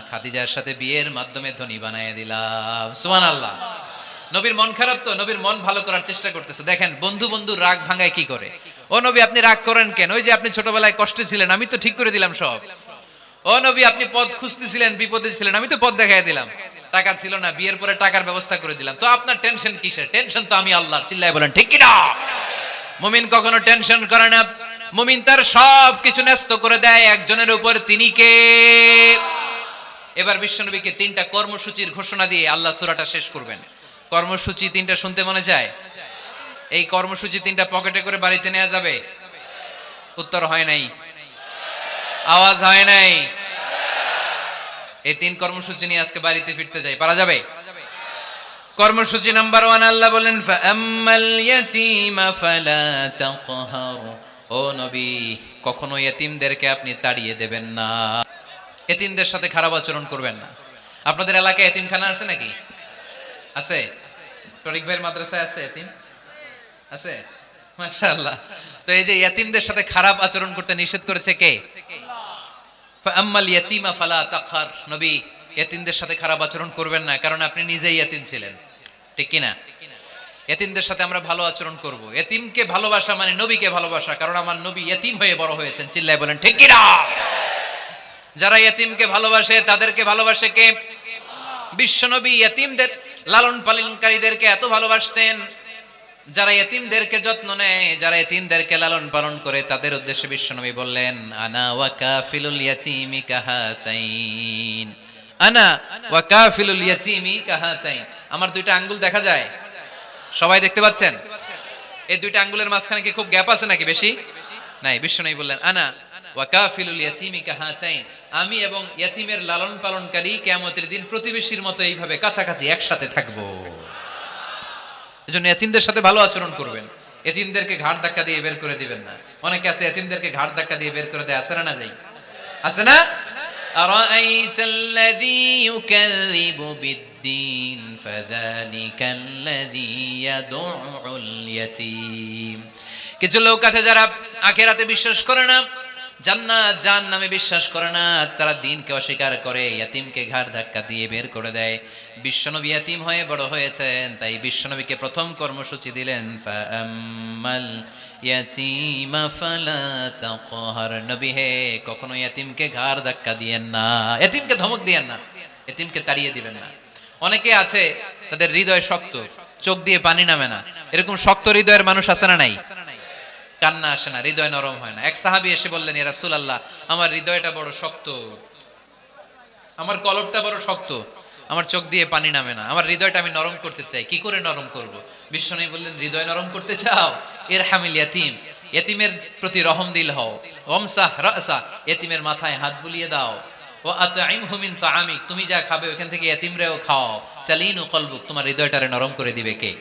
খাদিজার সাথে বিয়ের মাধ্যমে ধনী বানাইয়া দিলাম। সুবহানাল্লাহ। নবীর মন খারাপ তো, নবীর মন ভালো করার চেষ্টা করতেছে। দেখেন বন্ধু বন্ধু রাগ ভাঙায় কি করে। ও নবী আপনি রাগ করেন কেন? ওই যে আপনি ছোটবেলায় কষ্টে ছিলেন, আমি তো ঠিক করে দিলাম সব। ও নবী আপনি পথ খুঁজতেছিলেন, বিপদে ছিলেন, আমি তো পথ দেখাইয়া দিলাম। টাকা ছিল না, বিয়ের পরে টাকার ব্যবস্থা করে দিলাম। তো আপনার টেনশন কিসের? টেনশন তো আমি আল্লাহর। চিল্লায় বলেন ঠিক কি না? মুমিন কখনো টেনশন করে না। মুমিন তার সব কিছু ন্যস্ত করে দেয় একজনের উপর, তিনি কে? এবার বিশ্বনবীকে 3টা কর্মসূচির ঘোষণা দিয়ে আল্লাহ সূরাটা শেষ করবেন। কর্মসূচি 3টা শুনতে মনে চায়? এই কর্মসূচি 3টা পকেটে করে বাড়িতে নেওয়া যাবে? উত্তর হয় নাই, আওয়াজ হয় নাই। এই 3 কর্মসূচি নিয়ে আজকে বাড়িতে ফিরতে যাই, পারা যাবে? কর্মসূচি নাম্বার 1, আল্লাহ বলেন ফাআম্মাল ইয়াতীমা ফালা তাকহার। ও নবী, কখনো ইতিমদেরকে আপনি তাড়িয়ে দেবেন না, ইতিমদের সাথে খারাপ আচরণ করবেন না। আপনাদের এলাকায় ইতিমখানা আছে নাকি? আছে? টরিক ভাইয়ের মাদ্রাসায় আছে ইতিম? আছে? মাশাআল্লাহ। তো এই যে ইতিমদের সাথে খারাপ আচরণ করতে নিষেধ করেছে কে? ফাআম্মাল ইয়াতীমা ফালা তাকহার, নবী এতিমদের সাথে খারাপ আচরণ করবেন না, কারণ আপনি নিজেই এতিম ছিলেন, ঠিক কি না? এতিমদের সাথে আমরা ভালো আচরণ করব। এতিমকে ভালোবাসা মানে নবীকে ভালোবাসা, কারণ আমার নবী এতিম হয়ে বড় হয়েছেন। চিল্লায় বলেন ঠিক কি না? যারা এতিমকে ভালোবাসে তাদেরকে ভালোবাসে কে? বিশ্বনবী এতিমদের লালন পালনকারীদেরকে এত ভালোবাসতেন, যারা এতিমদেরকে যত্ন নেয়, যারা এতিমদেরকে লালন পালন করে, তাদের উদ্দেশ্যে বিশ্বনবী বললেন, আনা ওয়া কাফিলুল ইয়াতীমি কাহাতাইন, আনা ওয়া কাফিলুল ইয়াতীমি কাহাতাইন। আমার দুইটা আঙ্গুল দেখা যায়, সবাই দেখতে পাচ্ছেন? এই দুইটা আঙ্গুলের মাঝখানে কি খুব গ্যাপ আছে নাকি বেশি? নাই। বিশ্বনবী বললেন, আনা ওয়া কাফিলুল ইয়াতীমি কাহাতাইন, আমি এবং ইয়াতীমের লালন পালনকারী কিয়ামতের দিন প্রতিবেশীর মতো এইভাবে কাছাকাছি একসাথে থাকবো। এজন্য এতিমদের সাথে ভালো আচরণ করবেন। এতিমদেরকে ঘাড় ধাক্কা দিয়ে বের করে দিবেন না। অনেকে আছে এতিমদেরকে ঘাড় ধাক্কা দিয়ে বের করে দেয়, আছে না? যাই আছে না? আরাআইতাল্লাযী ইউকাযযিবু বিদ্দীন ফাযালিকাল্লাযী ইয়াদউল ইয়াতীম। কিছু লোক আছে যারা আখিরাতে বিশ্বাস করে না, জান্নাত জাহান্নামে বিশ্বাস করে না, তারা দ্বীনকে অস্বীকার করে, ইয়াতীমকে ঘাড় ধাক্কা দিয়ে বের করে দেয়। বিশ্বনবী ইয়াতীম হয়ে বড় হয়েছেন, তাই বিশ্বনবীকে প্রথম কর্মসূচি দিলেন, ফাআম্মাল ইয়াতীমা ফালা তাকহার, নবী হে কখনো ইয়াতীমকে ঘাড় ধাক্কা দিয়েন না, ইয়াতীমকে ধমক দিয়েন না, ইয়াতীমকে তাড়িয়ে দিবেন না। অনেকে আছে তাদের হৃদয় শক্ত, চোখ দিয়ে পানি নামে না। এরকম শক্ত হৃদয়ের মানুষ আছে না নাই? কান্না আসে না, হৃদয় নরম হয় না। এক সাহাবী এসে বললেন, ইয়া রাসূলুল্লাহ, আমার হৃদয়টা বড় শক্ত, আমার কলবটা বড় শক্ত, আমার চোখ দিয়ে পানি নামে না, আমার হৃদয়টা আমি নরম করতে চাই, কি করে নরম করব? বিশ্বনবী বললেন, হৃদয় নরম করতে চাও? ইরহামিল ইয়াতীম, ইয়াতীমের প্রতি রহম দিল হও। ওয়ামসাহ রাসা, ইয়াতীমের মাথায় হাত বুলিয়ে দাও। ওয়া আতঈমহু মিন তাআমিক, তুমি যা খাবে ওখান থেকে ইয়াতীমরেও খাও। তালিনু কলবুক, তোমার হৃদয়টারে নরম করে দিবে কে?